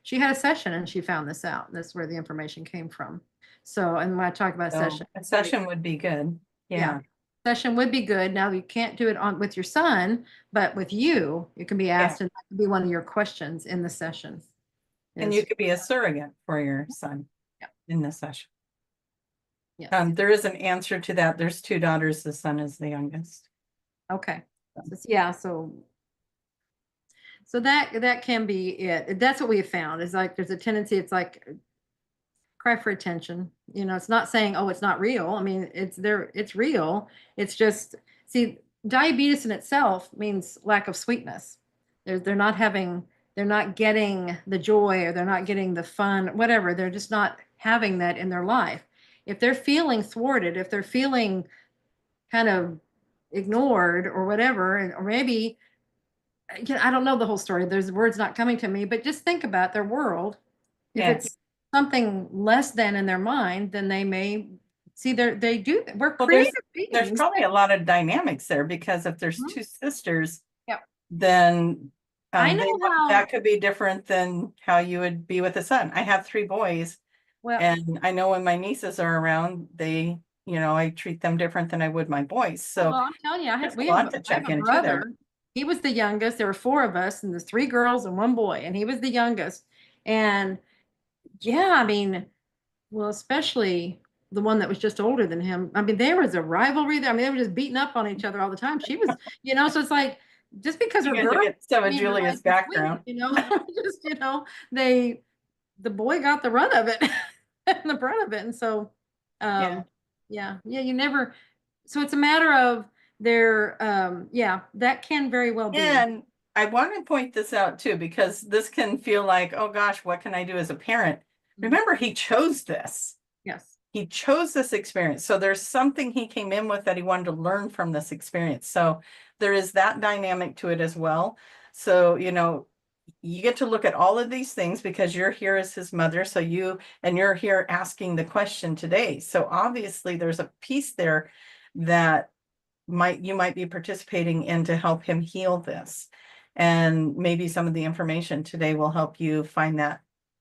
Speaker 1: she had a session and she found this out. And that's where the information came from. So, and when I talk about
Speaker 2: A session would be good. Yeah.
Speaker 1: Session would be good. Now you can't do it with your son, but with you, it can be asked, and that could be one of your questions in the session.
Speaker 2: And you could be a surrogate for your son in this session.
Speaker 1: Yeah.
Speaker 2: There is an answer to that. There's 2 daughters. The son is the youngest.
Speaker 1: Okay. Yeah. So that can be it. That's what we have found, is like, there's a tendency, it's like cry for attention. It's not saying, oh, it's not real. I mean, it's real. It's just, diabetes in itself means lack of sweetness. They're not getting the joy, or they're not getting the fun, whatever. They're just not having that in their life. If they're feeling thwarted, if they're feeling kind of ignored or whatever, or maybe, I don't know the whole story. There's words not coming to me, but just think about their world. If it's something less than in their mind, then they may we're creative beings.
Speaker 2: There's probably a lot of dynamics there, because if there's 2 sisters, then
Speaker 1: I know
Speaker 2: that could be different than how you would be with a son. I have 3 boys, and I know when my nieces are around, I treat them different than I would my boys. So
Speaker 1: I'm telling you, I have a
Speaker 2: brother.
Speaker 1: There. He was the youngest. There were 4 of us, and there's 3 girls and 1 boy, and he was the youngest. And I mean, well, especially the one that was just older than him. I mean, there was a rivalry there. I mean, they were just beating up on each other all the time. She was, so it's like, just because her girl,
Speaker 2: some of Julia's background,
Speaker 1: just, the boy got the run of it and the brunt of it. And so, you never, so it's a matter of that can very well be.
Speaker 2: And I want to point this out too, because this can feel like, oh gosh, what can I do as a parent? Remember, he chose this.
Speaker 1: Yes.
Speaker 2: he chose this experience. So there's something he came in with that he wanted to learn from this experience. So there is that dynamic to it as well. So, you know, you get to look at all of these things because you're here as his mother. So you're here asking the question today. So obviously there's a piece there that you might be participating in to help him heal this. And maybe some of the information today will help you find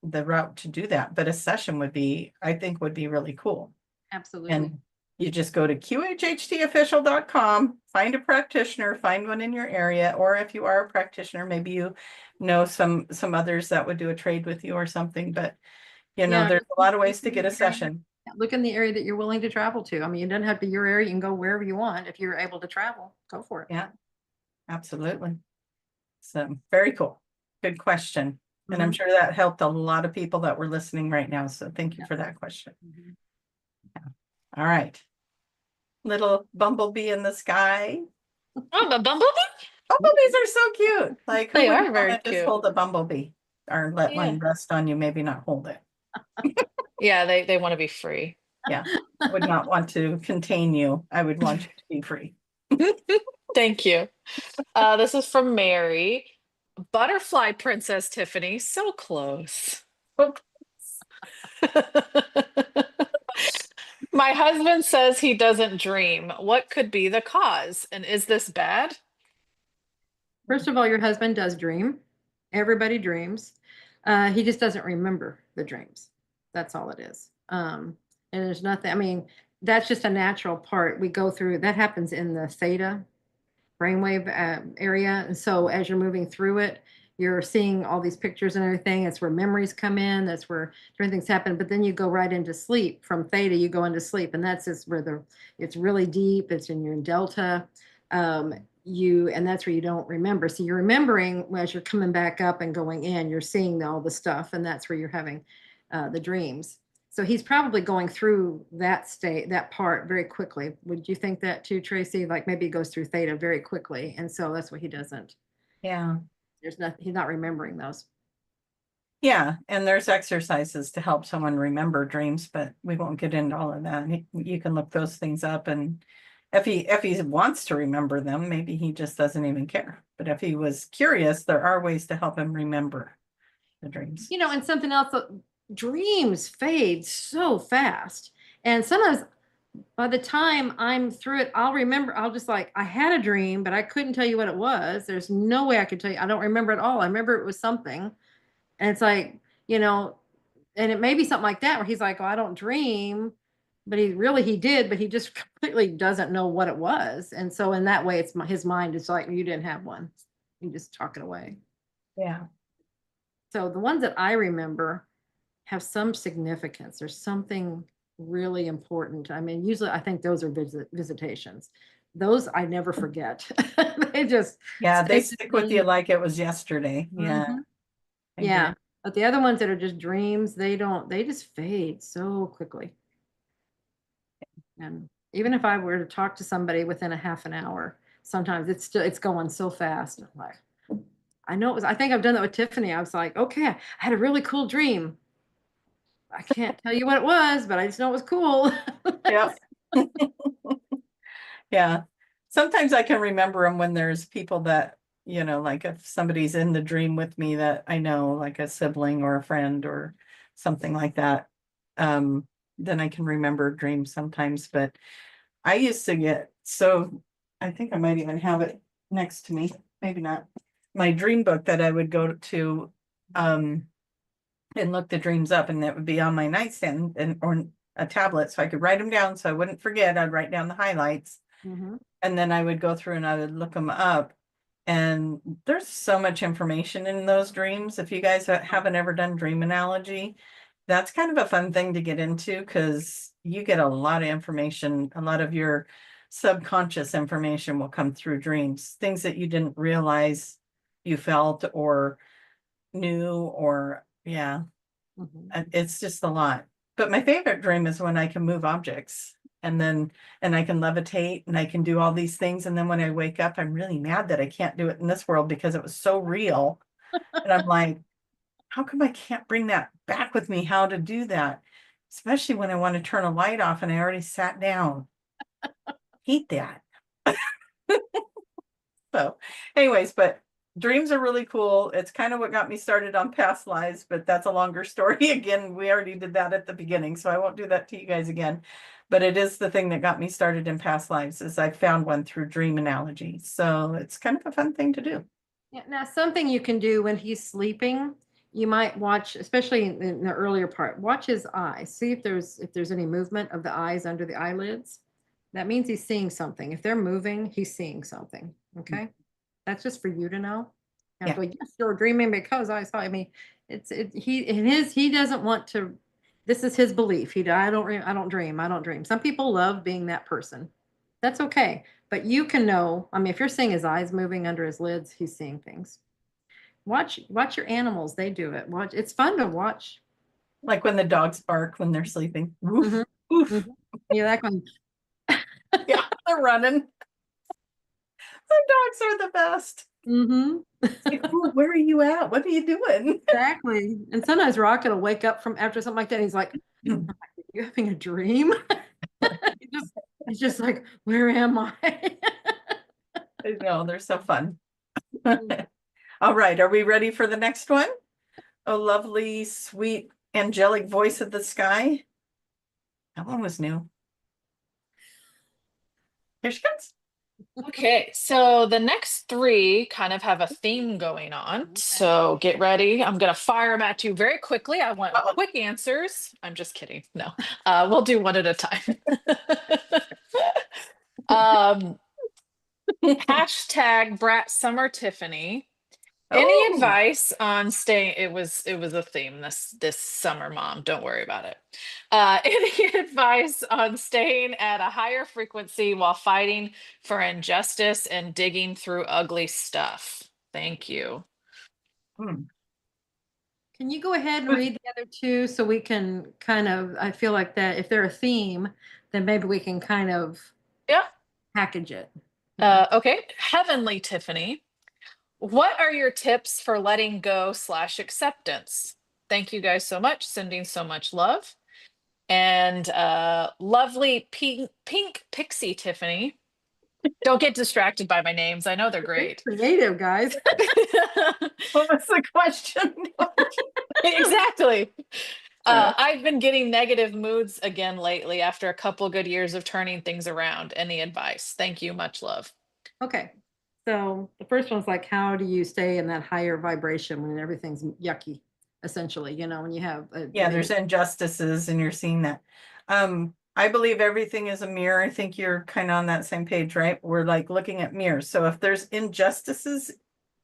Speaker 2: the route to do that. But a session I think would be really cool.
Speaker 1: Absolutely.
Speaker 2: And you just go to qhhtofficial.com, find a practitioner, find one in your area, or if you are a practitioner, maybe you know some others that would do a trade with you or something. But you know, there's a lot of ways to get a session.
Speaker 1: Look in the area that you're willing to travel to. I mean, it doesn't have to be your area. You can go wherever you want. If you're able to travel, go for it.
Speaker 2: Yeah, absolutely. So very cool. Good question. And I'm sure that helped a lot of people that were listening right now. So thank you for that question. Yeah. All right. Little bumblebee in the sky.
Speaker 3: Oh, the bumblebee?
Speaker 2: Bumblebees are so cute. Like
Speaker 3: They
Speaker 2: who
Speaker 3: are
Speaker 2: would
Speaker 3: very
Speaker 2: want to just
Speaker 3: cute.
Speaker 2: hold a bumblebee or let one rest on you, maybe not hold it.
Speaker 3: Yeah, they want to be free.
Speaker 2: Yeah. I would not want to contain you. I would want you to be free.
Speaker 3: Thank you. This is from Mary. Butterfly Princess Tiffany, so close. My husband says he doesn't dream. What could be the cause? And is this bad?
Speaker 1: First of all, your husband does dream. Everybody dreams. He just doesn't remember the dreams. That's all it is. And there's nothing, I mean, that's just a natural part. We go through, that happens in the theta brainwave area. And so as you're moving through it, you're seeing all these pictures and everything. That's where memories come in. That's where different things happen. But then you go right into sleep. From theta, you go into sleep. And that's just where it's really deep. It's you're in delta. And that's where you don't remember. So you're remembering as you're coming back up and going in, you're seeing all the stuff. And that's where you're having the dreams. So he's probably going through that part very quickly. Would you think that too, Tracy? Like maybe he goes through theta very quickly. And so that's what he doesn't.
Speaker 2: Yeah.
Speaker 1: He's not remembering those.
Speaker 2: Yeah. And there's exercises to help someone remember dreams, but we won't get into all of that. You can look those things up, and if he wants to remember them, maybe he just doesn't even care. But if he was curious, there are ways to help him remember the dreams.
Speaker 1: You know, and something else, dreams fade so fast. And sometimes by the time I'm through it, I'll just like, I had a dream, but I couldn't tell you what it was. There's no way I could tell you. I don't remember at all. I remember it was something. And it's like, you know, and it may be something like that where he's like, oh, I don't dream, but he did, but he just completely doesn't know what it was. And so in that way, his mind is like, you didn't have one. You just talk it away.
Speaker 2: Yeah.
Speaker 1: So the ones that I remember have some significance. There's something really important. I mean, usually I think those are visitations. Those I never forget.
Speaker 2: They stick with you like it was yesterday. Yeah.
Speaker 1: Yeah. But the other ones that are just dreams, they just fade so quickly. And even if I were to talk to somebody within a half an hour, sometimes it's going so fast. I'm like, I think I've done that with Tiffany. I was like, okay, I had a really cool dream. I can't tell you what it was, but I just know it was cool.
Speaker 2: Yeah. Yeah. Sometimes I can remember them when there's people that, you know, like if somebody's in the dream with me that I know, like a sibling or a friend or something like that, then I can remember dreams sometimes. But I used to get I think I might even have it next to me, maybe not. My dream book that I would go to and look the dreams up, and it would be on my nightstand or a tablet, so I could write them down so I wouldn't forget. I'd write down the highlights, and then I would go through and I would look them up. And there's so much information in those dreams. If you guys haven't ever done dream analogy, that's kind of a fun thing to get into because you get a lot of information. A lot of your subconscious information will come through dreams, things that you didn't realize you felt or knew, or it's just a lot. But my favorite dream is when I can move objects and I can levitate and I can do all these things. And then when I wake up, I'm really mad that I can't do it in this world because it was so real. And I'm like, how come I can't bring that back with me? How to do that? especially when I want to turn a light off and I already sat down. Hate that. So anyways, but dreams are really cool. It's kind of what got me started on past lives, but that's a longer story. Again, we already did that at the beginning, so I won't do that to you guys again. But it is the thing that got me started in past lives, is I found one through dream analogy. So it's kind of a fun thing to do.
Speaker 1: Yeah, now something you can do when he's sleeping, you might watch, especially in the earlier part, watch his eyes. See if there's any movement of the eyes under the eyelids. That means he's seeing something. If they're moving, he's seeing something. Okay. That's just for you to know. And
Speaker 2: Yeah.
Speaker 1: go, yes, you're dreaming because I saw. I mean, he doesn't want to. This is his belief. I don't dream. Some people love being that person. That's okay. But you can know. I mean, if you're seeing his eyes moving under his lids, he's seeing things. Watch your animals. They do it. Watch. It's fun to watch.
Speaker 2: Like when the dogs bark when they're sleeping. Woof,
Speaker 1: Mhm.
Speaker 2: woof.
Speaker 1: Mhm. Yeah, that one.
Speaker 2: Yeah, they're running. The dogs are the best.
Speaker 1: Mm-hmm.
Speaker 2: Like, oh, where are you at? What are you doing?
Speaker 1: Exactly. And sometimes Rocket will wake up from after something like that. He's like, "Are you having a dream?" he's just like, "Where am I?"
Speaker 2: I know, they're so fun. All right, are we ready for the next one? Oh, lovely, sweet, angelic voice of the sky. That one was new. Here she comes.
Speaker 3: Okay, so the next three kind of have a theme going on. So get ready. I'm going to fire them at you very quickly. I want
Speaker 2: Uh-oh.
Speaker 3: quick answers. I'm just kidding. No, we'll do one at a time. Hashtag Brat Summer Tiffany. Any
Speaker 2: Oh.
Speaker 3: advice on staying? It was a theme this summer, Mom. Don't worry about it. Any advice on staying at a higher frequency while fighting for injustice and digging through ugly stuff? Thank you.
Speaker 2: Hmm.
Speaker 1: Can you go ahead and read the other two so we can kind of, I feel like that if they're a theme, then maybe we can kind of
Speaker 3: Yeah.
Speaker 1: package it.
Speaker 3: Okay. Heavenly Tiffany. What are your tips for letting go / acceptance? Thank you guys so much. Sending so much love. And lovely pink pixie Tiffany. Don't get distracted by my names. I know they're great.
Speaker 1: Creative, guys.
Speaker 2: What was the question?
Speaker 3: Exactly. I've been getting negative moods again lately after a couple good years of turning things around. Any advice? Thank you. Much love.
Speaker 1: Okay. So the first one's like, how do you stay in that higher vibration when everything's yucky, essentially, when you have
Speaker 2: Yeah, there's injustices and you're seeing that. I believe everything is a mirror. I think you're kind of on that same page, right? We're like looking at mirrors. So if there's injustices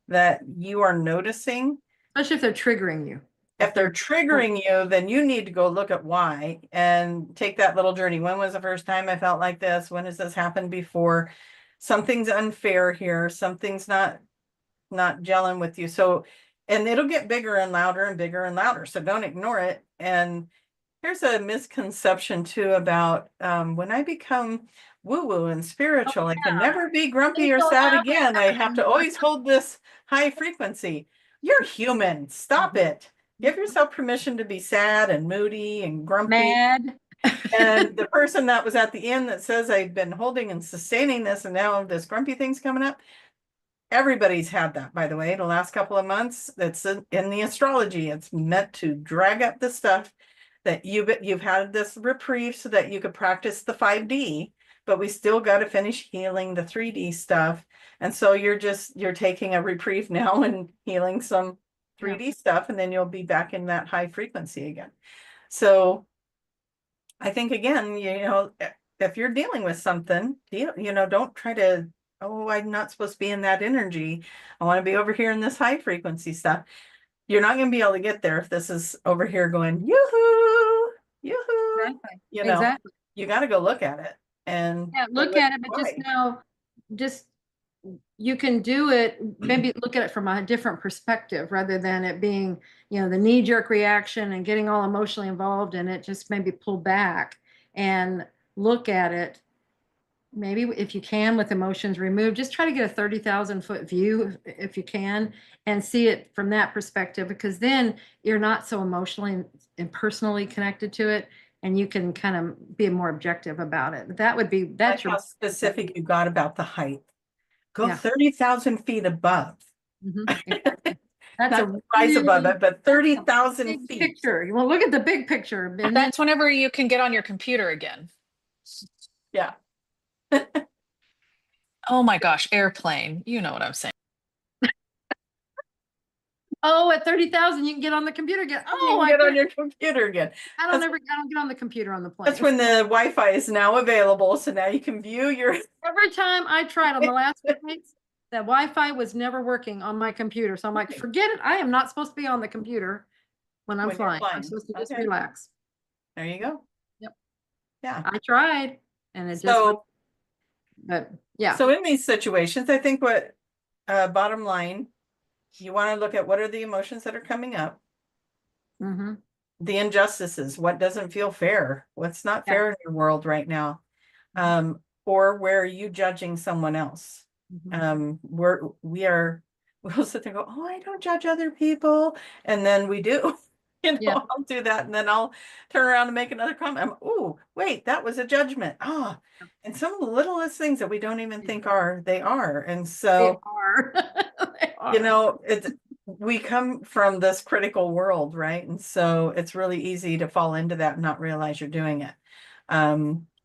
Speaker 2: that you are noticing,
Speaker 1: especially if they're triggering you.
Speaker 2: if they're triggering you, then you need to go look at why and take that little journey. When was the first time I felt like this? When has this happened before? Something's unfair here. Something's not gelling with you. So, and it'll get bigger and louder and bigger and louder. So don't ignore it. And here's a misconception too about when I become woo-woo and spiritual, I can never be grumpy or sad again. I have to always hold this high frequency. You're human. Stop it. Give yourself permission to be sad and moody and grumpy.
Speaker 1: Mad.
Speaker 2: And the person that was at the end that says I've been holding and sustaining this and now this grumpy thing's coming up. Everybody's had that, by the way, the last couple of months. That's in the astrology. It's meant to drag up the stuff that you've had this reprieve so that you could practice the 5D, but we still got to finish healing the 3D stuff. And so you're taking a reprieve now and healing some 3D stuff, and then you'll be back in that high frequency again. So I think again, if you're dealing with something, don't try to, oh, I'm not supposed to be in that energy. I want to be over here in this high frequency stuff. You're not going to be able to get there if this is over here going, yoo-hoo, yoo-hoo.
Speaker 1: Exactly.
Speaker 2: You got to go look at it and
Speaker 1: look at it, but just you can do it, maybe look at it from a different perspective rather than it being, the knee-jerk reaction and getting all emotionally involved in it. Just maybe pull back and look at it. Maybe if you can, with emotions removed, just try to get a 30,000-foot view if you can and see it from that perspective, because then you're not so emotionally and personally connected to it. and you can kind of be more objective about it. That would be,
Speaker 2: Like
Speaker 1: that's
Speaker 2: how
Speaker 1: your,
Speaker 2: specific you got about the height. Go
Speaker 1: Yeah.
Speaker 2: 30,000 feet above.
Speaker 1: exactly. That's
Speaker 2: Not
Speaker 1: a
Speaker 2: the rise above
Speaker 1: really
Speaker 2: it, but 30,000
Speaker 1: big
Speaker 2: feet.
Speaker 1: picture. You want to look at the big picture. And then,
Speaker 3: That's whenever you can get on your computer again.
Speaker 2: Yeah.
Speaker 3: Oh my gosh, airplane. You know what I'm saying.
Speaker 1: oh, at 30,000, you can get on the computer again.
Speaker 2: You
Speaker 1: Oh,
Speaker 2: can get on your computer again.
Speaker 1: I don't get on the computer on the plane.
Speaker 2: That's when the Wi-Fi is now available. So now you can view your.
Speaker 1: Every time I tried on the last flights, that Wi-Fi was never working on my computer. So I'm like, forget it. I am not supposed to be on the computer when I'm
Speaker 2: When you're
Speaker 1: flying. I'm
Speaker 2: flying.
Speaker 1: supposed to just
Speaker 2: Okay.
Speaker 1: relax.
Speaker 2: There you go.
Speaker 1: Yep.
Speaker 2: Yeah.
Speaker 1: I tried, and it just,
Speaker 2: So,
Speaker 1: but yeah.
Speaker 2: so in these situations, I think what, bottom line, you want to look at what are the emotions that are coming up,
Speaker 1: Mhm.
Speaker 2: the injustices, what doesn't feel fair, what's not
Speaker 1: Yeah.
Speaker 2: fair in your world right now, or where are you judging someone else?
Speaker 1: Mhm.
Speaker 2: We'll sit there and go, oh, I don't judge other people, and then we do.
Speaker 1: Yeah.
Speaker 2: I'll do that, and then I'll turn around and make another comment. Oh, wait, that was a judgment. Ah, and some of the littlest things that we don't even think they are. And
Speaker 1: They
Speaker 2: so,
Speaker 1: are. They
Speaker 2: you
Speaker 1: are.
Speaker 2: know, we come from this critical world, right? And so it's really easy to fall into that and not realize you're doing it.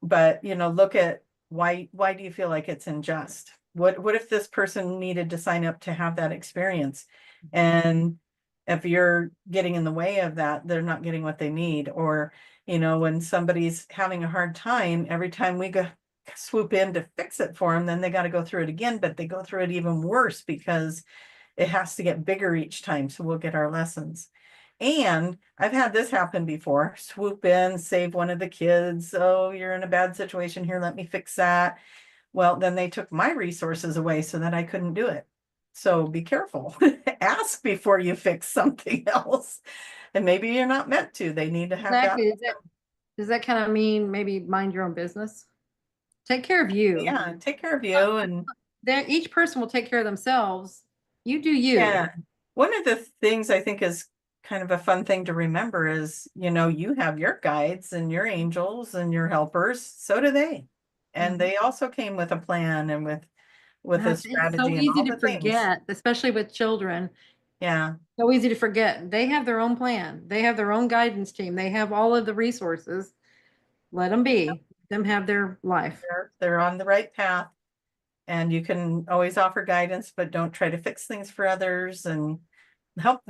Speaker 2: But you know, look at why do you feel like it's unjust? What if this person needed to sign up to have that experience? And if you're getting in the way of that, they're not getting what they need. Or, you know, when somebody's having a hard time, every time we go swoop in to fix it for them, then they got to go through it again, but they go through it even worse because it has to get bigger each time. So we'll get our lessons. And I've had this happen before. Swoop in, save one of the kids. Oh, you're in a bad situation here. Let me fix that. Well, then they took my resources away so that I couldn't do it. So be careful. Ask before you fix something else. And maybe you're not meant to. They need to have
Speaker 1: Exactly.
Speaker 2: that.
Speaker 1: Does that kind of mean maybe mind your own business? Take care of you.
Speaker 2: Yeah, take care of you. And
Speaker 1: Each person will take care of themselves. You do you.
Speaker 2: yeah, one of the things I think is kind of a fun thing to remember is, you know, you have your guides and your angels and your helpers. So do they. And they also came with a plan and with a
Speaker 1: It's so
Speaker 2: strategy and
Speaker 1: easy
Speaker 2: all
Speaker 1: to
Speaker 2: the things.
Speaker 1: forget, especially with children.
Speaker 2: Yeah.
Speaker 1: So easy to forget. They have their own plan. They have their own guidance team. They have all of the resources. Let them be. Let them have their life.
Speaker 2: They're on the right path. And you can always offer guidance, but don't try to fix things for others, and help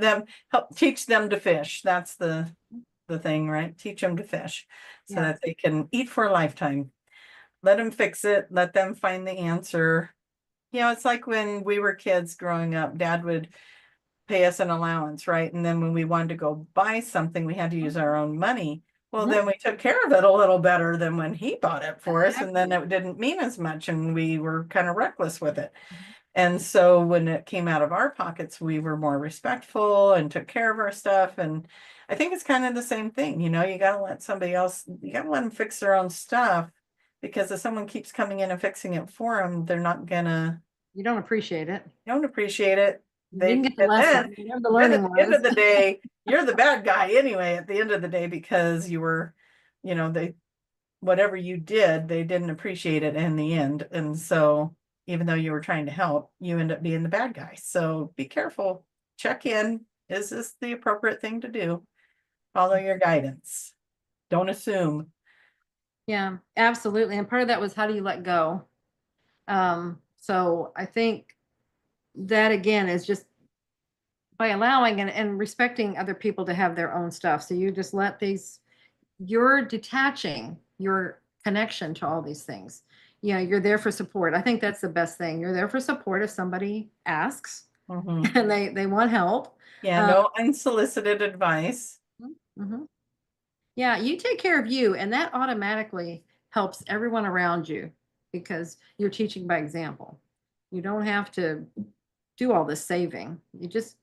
Speaker 2: teach them to fish. That's the thing, right? Teach them to fish so
Speaker 1: Yeah.
Speaker 2: that they can eat for a lifetime. Let them fix it. Let them find the answer. You know, it's like when we were kids growing up, Dad would pay us an allowance, right? And then when we wanted to go buy something, we had to use our own money. Well,
Speaker 1: Mhm.
Speaker 2: then we took care of it a little better than when he bought it for us. And then it didn't mean as much and we were kind of reckless with it. And so when it came out of our pockets, we were more respectful and took care of our stuff. And I think it's kind of the same thing. You know, you got to let somebody else, you got to let them fix their own stuff, because if someone keeps coming in and fixing it for them, they're not gonna,
Speaker 1: You don't appreciate it.
Speaker 2: don't appreciate it.
Speaker 1: You didn't get the
Speaker 2: And
Speaker 1: lesson. You know, the
Speaker 2: then
Speaker 1: learning
Speaker 2: at the end
Speaker 1: was.
Speaker 2: of the day, you're the bad guy anyway, at the end of the day, because you were, you know, whatever you did, they didn't appreciate it in the end. And so even though you were trying to help, you end up being the bad guy. So be careful, check in. Is this the appropriate thing to do? Follow your guidance. Don't assume.
Speaker 1: Yeah, absolutely. And part of that was, how do you let go? So I think that again is just by allowing and respecting other people to have their own stuff. So you just let you're detaching your connection to all these things. You know, you're there for support. I think that's the best thing. You're there for support if somebody asks and they want help.
Speaker 2: Yeah, no unsolicited advice.
Speaker 1: Mhm. Yeah, you take care of you, and that automatically helps everyone around you because you're teaching by example. You don't have to do all this saving. You just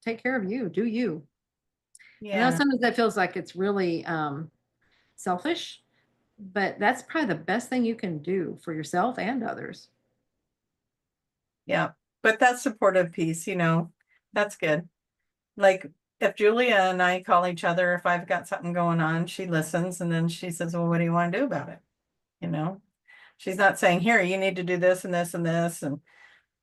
Speaker 1: take care of you, do you. I know
Speaker 2: Yeah.
Speaker 1: sometimes that feels like it's really selfish, but that's probably the best thing you can do for yourself and others.
Speaker 2: Yeah. But that supportive piece, you know, that's good. Like if Julia and I call each other, if I've got something going on, she listens and then she says, well, what do you want to do about it? You know, she's not saying, here, you need to do this and this and this. And,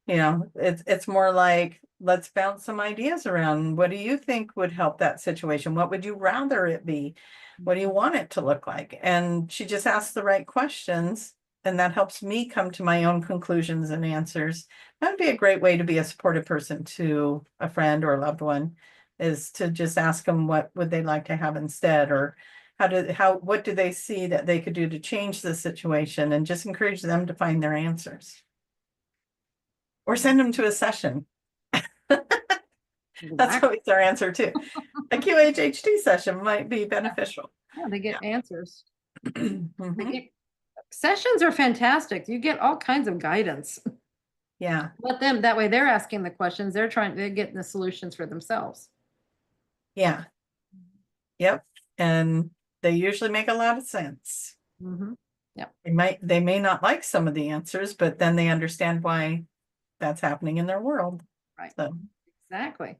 Speaker 2: you know, it's more like, let's bounce some ideas around. What do you think would help that situation? What would you rather it be? What do you want it to look like? And she just asks the right questions. And that helps me come to my own conclusions and answers. That would be a great way to be a supportive person to a friend or a loved one, is to just ask them what would they like to have instead, or what do they see that they could do to change the situation, and just encourage them to find their answers. Or send them to a session. That's always our answer too. A QHHT session might be beneficial.
Speaker 1: Yeah, they get answers.
Speaker 2: Mhm.
Speaker 1: Sessions are fantastic. You get all kinds of guidance.
Speaker 2: Yeah,
Speaker 1: Let them, that way they're asking the questions, they're getting the solutions for themselves.
Speaker 2: yeah. Yep. And they usually make a lot of sense.
Speaker 1: Mhm.
Speaker 2: They may not like some of the answers, but then they understand why that's happening in their world.
Speaker 1: Right.
Speaker 2: So,
Speaker 1: Exactly.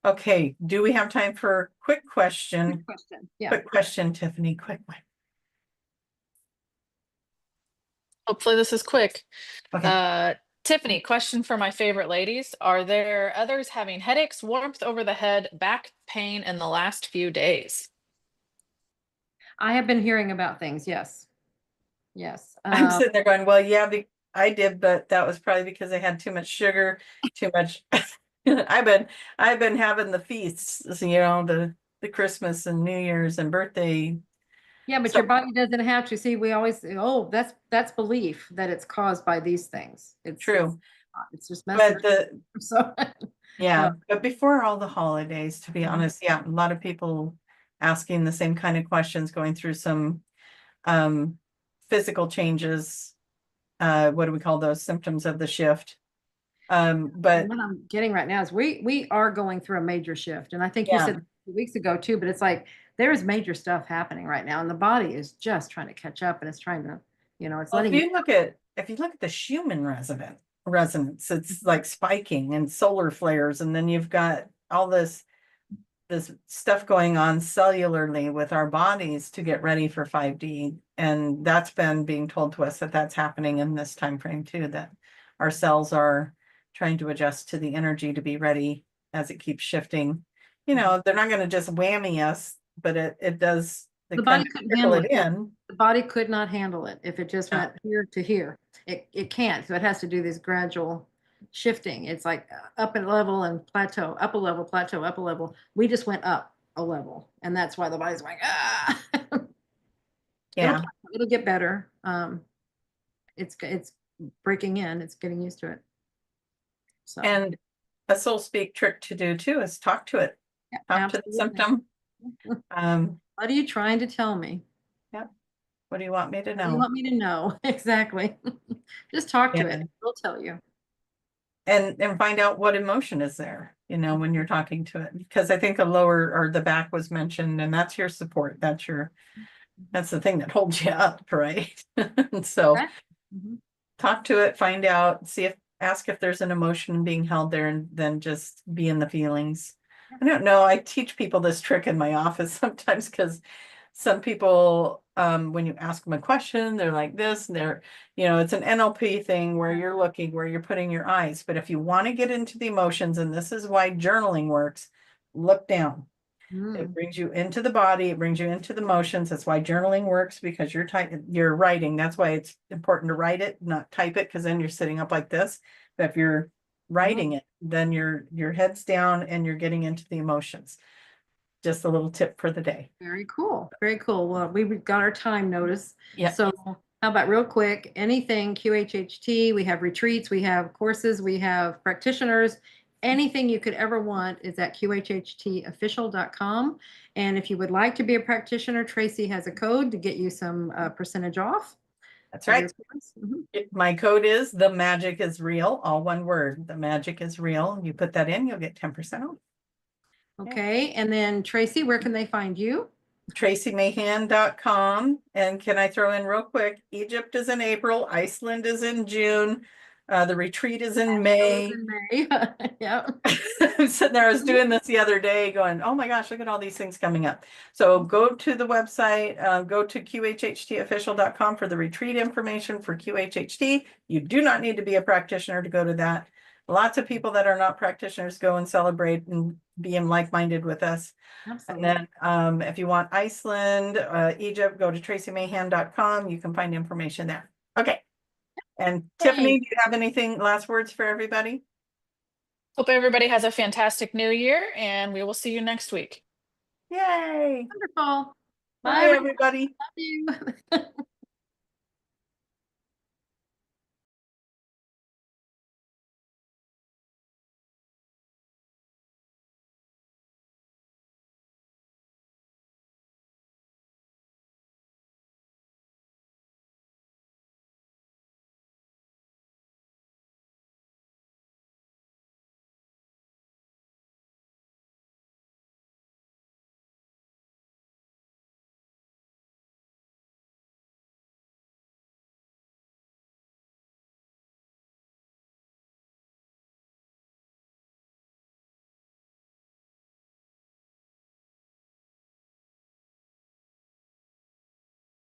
Speaker 2: okay, do we have time for a quick question?
Speaker 1: Good question. Yeah.
Speaker 2: Quick question, Tiffany, quick one.
Speaker 3: Hopefully this is quick.
Speaker 2: Okay.
Speaker 3: Tiffany, question for my favorite ladies. Are there others having headaches, warmth over the head, back pain in the last few days?
Speaker 1: I have been hearing about things. Yes. Yes.
Speaker 2: I'm sitting there going, well, yeah, I did, but that was probably because I had too much sugar, too much. I've been having the feasts, you know, the Christmas and New Year's and birthday.
Speaker 1: Yeah, but
Speaker 2: So-
Speaker 1: your body doesn't have to. See, we always say, oh, that's belief that it's caused by these things. It's
Speaker 2: True.
Speaker 1: It's just messing.
Speaker 2: But
Speaker 1: So
Speaker 2: yeah, but before all the holidays, to be
Speaker 1: Mhm.
Speaker 2: honest, yeah, a lot of people asking the same kind of questions, going through some physical changes. What do we call those? Symptoms of the shift. But
Speaker 1: what I'm getting right now is we are going through a major shift. And I think you
Speaker 2: Yeah.
Speaker 1: said 2 weeks ago too, but it's like there's major stuff happening right now. And the body is just trying to catch up and it's trying to, it's
Speaker 2: well,
Speaker 1: letting
Speaker 2: if you look at the Schumann resonance, it's like spiking and solar flares, and then you've got all this stuff going on cellularly with our bodies to get ready for 5D. And that's been being told to us that that's happening in this time frame too, that our cells are trying to adjust to the energy to be ready as it keeps shifting. You know, they're not going to just whammy us, but it does, they
Speaker 1: The
Speaker 2: kind
Speaker 1: body
Speaker 2: of
Speaker 1: couldn't
Speaker 2: trickle
Speaker 1: handle
Speaker 2: it
Speaker 1: it.
Speaker 2: in.
Speaker 1: The body could not handle it if it just
Speaker 2: No.
Speaker 1: went here to here. It can't. So it has to do this gradual shifting. It's like up a level and plateau, up a level, plateau, up a level. We just went up a level. And that's why the body's like, ah.
Speaker 2: Yeah.
Speaker 1: It'll get better. It's breaking in. It's getting used to it. So
Speaker 2: And a soul speak trick to do too is talk to it.
Speaker 1: yeah,
Speaker 2: Talk to the
Speaker 1: absolutely.
Speaker 2: symptom.
Speaker 1: What are you trying to tell me?
Speaker 2: What do you want me to
Speaker 1: What do you
Speaker 2: know?
Speaker 1: want me to know? Exactly. Just talk to
Speaker 2: Yeah.
Speaker 1: it. It'll tell you.
Speaker 2: And find out what emotion is there, you know, when you're talking to it. Because I think a lower or the back was mentioned, and that's your support. That's the thing that holds you up, right? And so
Speaker 1: Okay. Mhm.
Speaker 2: talk to it, find out, ask if there's an emotion being held there, and then just be in the feelings. I don't know. I teach people this trick in my office sometimes, because some people, when you ask them a question, they're like this, and it's an NLP thing where you're looking, where you're putting your eyes. But if you want to get into the emotions, and this is why journaling works, look down. It
Speaker 1: Mm.
Speaker 2: brings you into the body, it brings you into the motions. That's why journaling works, because you're writing. That's why it's important to write it, not type it, because then you're sitting up like this. But if you're writing it, then your head's down and you're getting into the emotions. Just a little tip for the day.
Speaker 1: Very cool. Very cool. Well, we've got our time notice.
Speaker 2: Yeah.
Speaker 1: So how about real quick, anything QHHT, we have retreats, we have courses, we have practitioners, anything you could ever want is at qhhtofficial.com. And if you would like to be a practitioner, Tracy has a code to get you some percentage off.
Speaker 2: That's
Speaker 1: of
Speaker 2: right.
Speaker 1: your course. Mhm.
Speaker 2: My code is the magic is real, all one word. The magic is real. You put that in, you'll get 10% off.
Speaker 1: Okay. And then Tracy, where can they find you?
Speaker 2: TracyMahan.com. And can I throw in real quick, Egypt is in April, Iceland is in June, The retreat is in May.
Speaker 1: In May. Yeah.
Speaker 2: I'm sitting there, I was doing this the other day going, oh my gosh, look at all these things coming up. So go to the website, go to qhhtofficial.com for the retreat information for QHHT. You do not need to be a practitioner to go to that. Lots of people that are not practitioners go and celebrate and be like-minded with us.
Speaker 1: Absolutely.
Speaker 2: And then if you want Iceland, Egypt, go to tracymayhan.com. You can find information there. Okay. And Tiffany, do you have anything, last words for everybody?
Speaker 3: Hope everybody has a fantastic new year, and we will see you next week.
Speaker 2: Yay.
Speaker 1: Wonderful.
Speaker 2: Bye, everybody.
Speaker 1: Love you.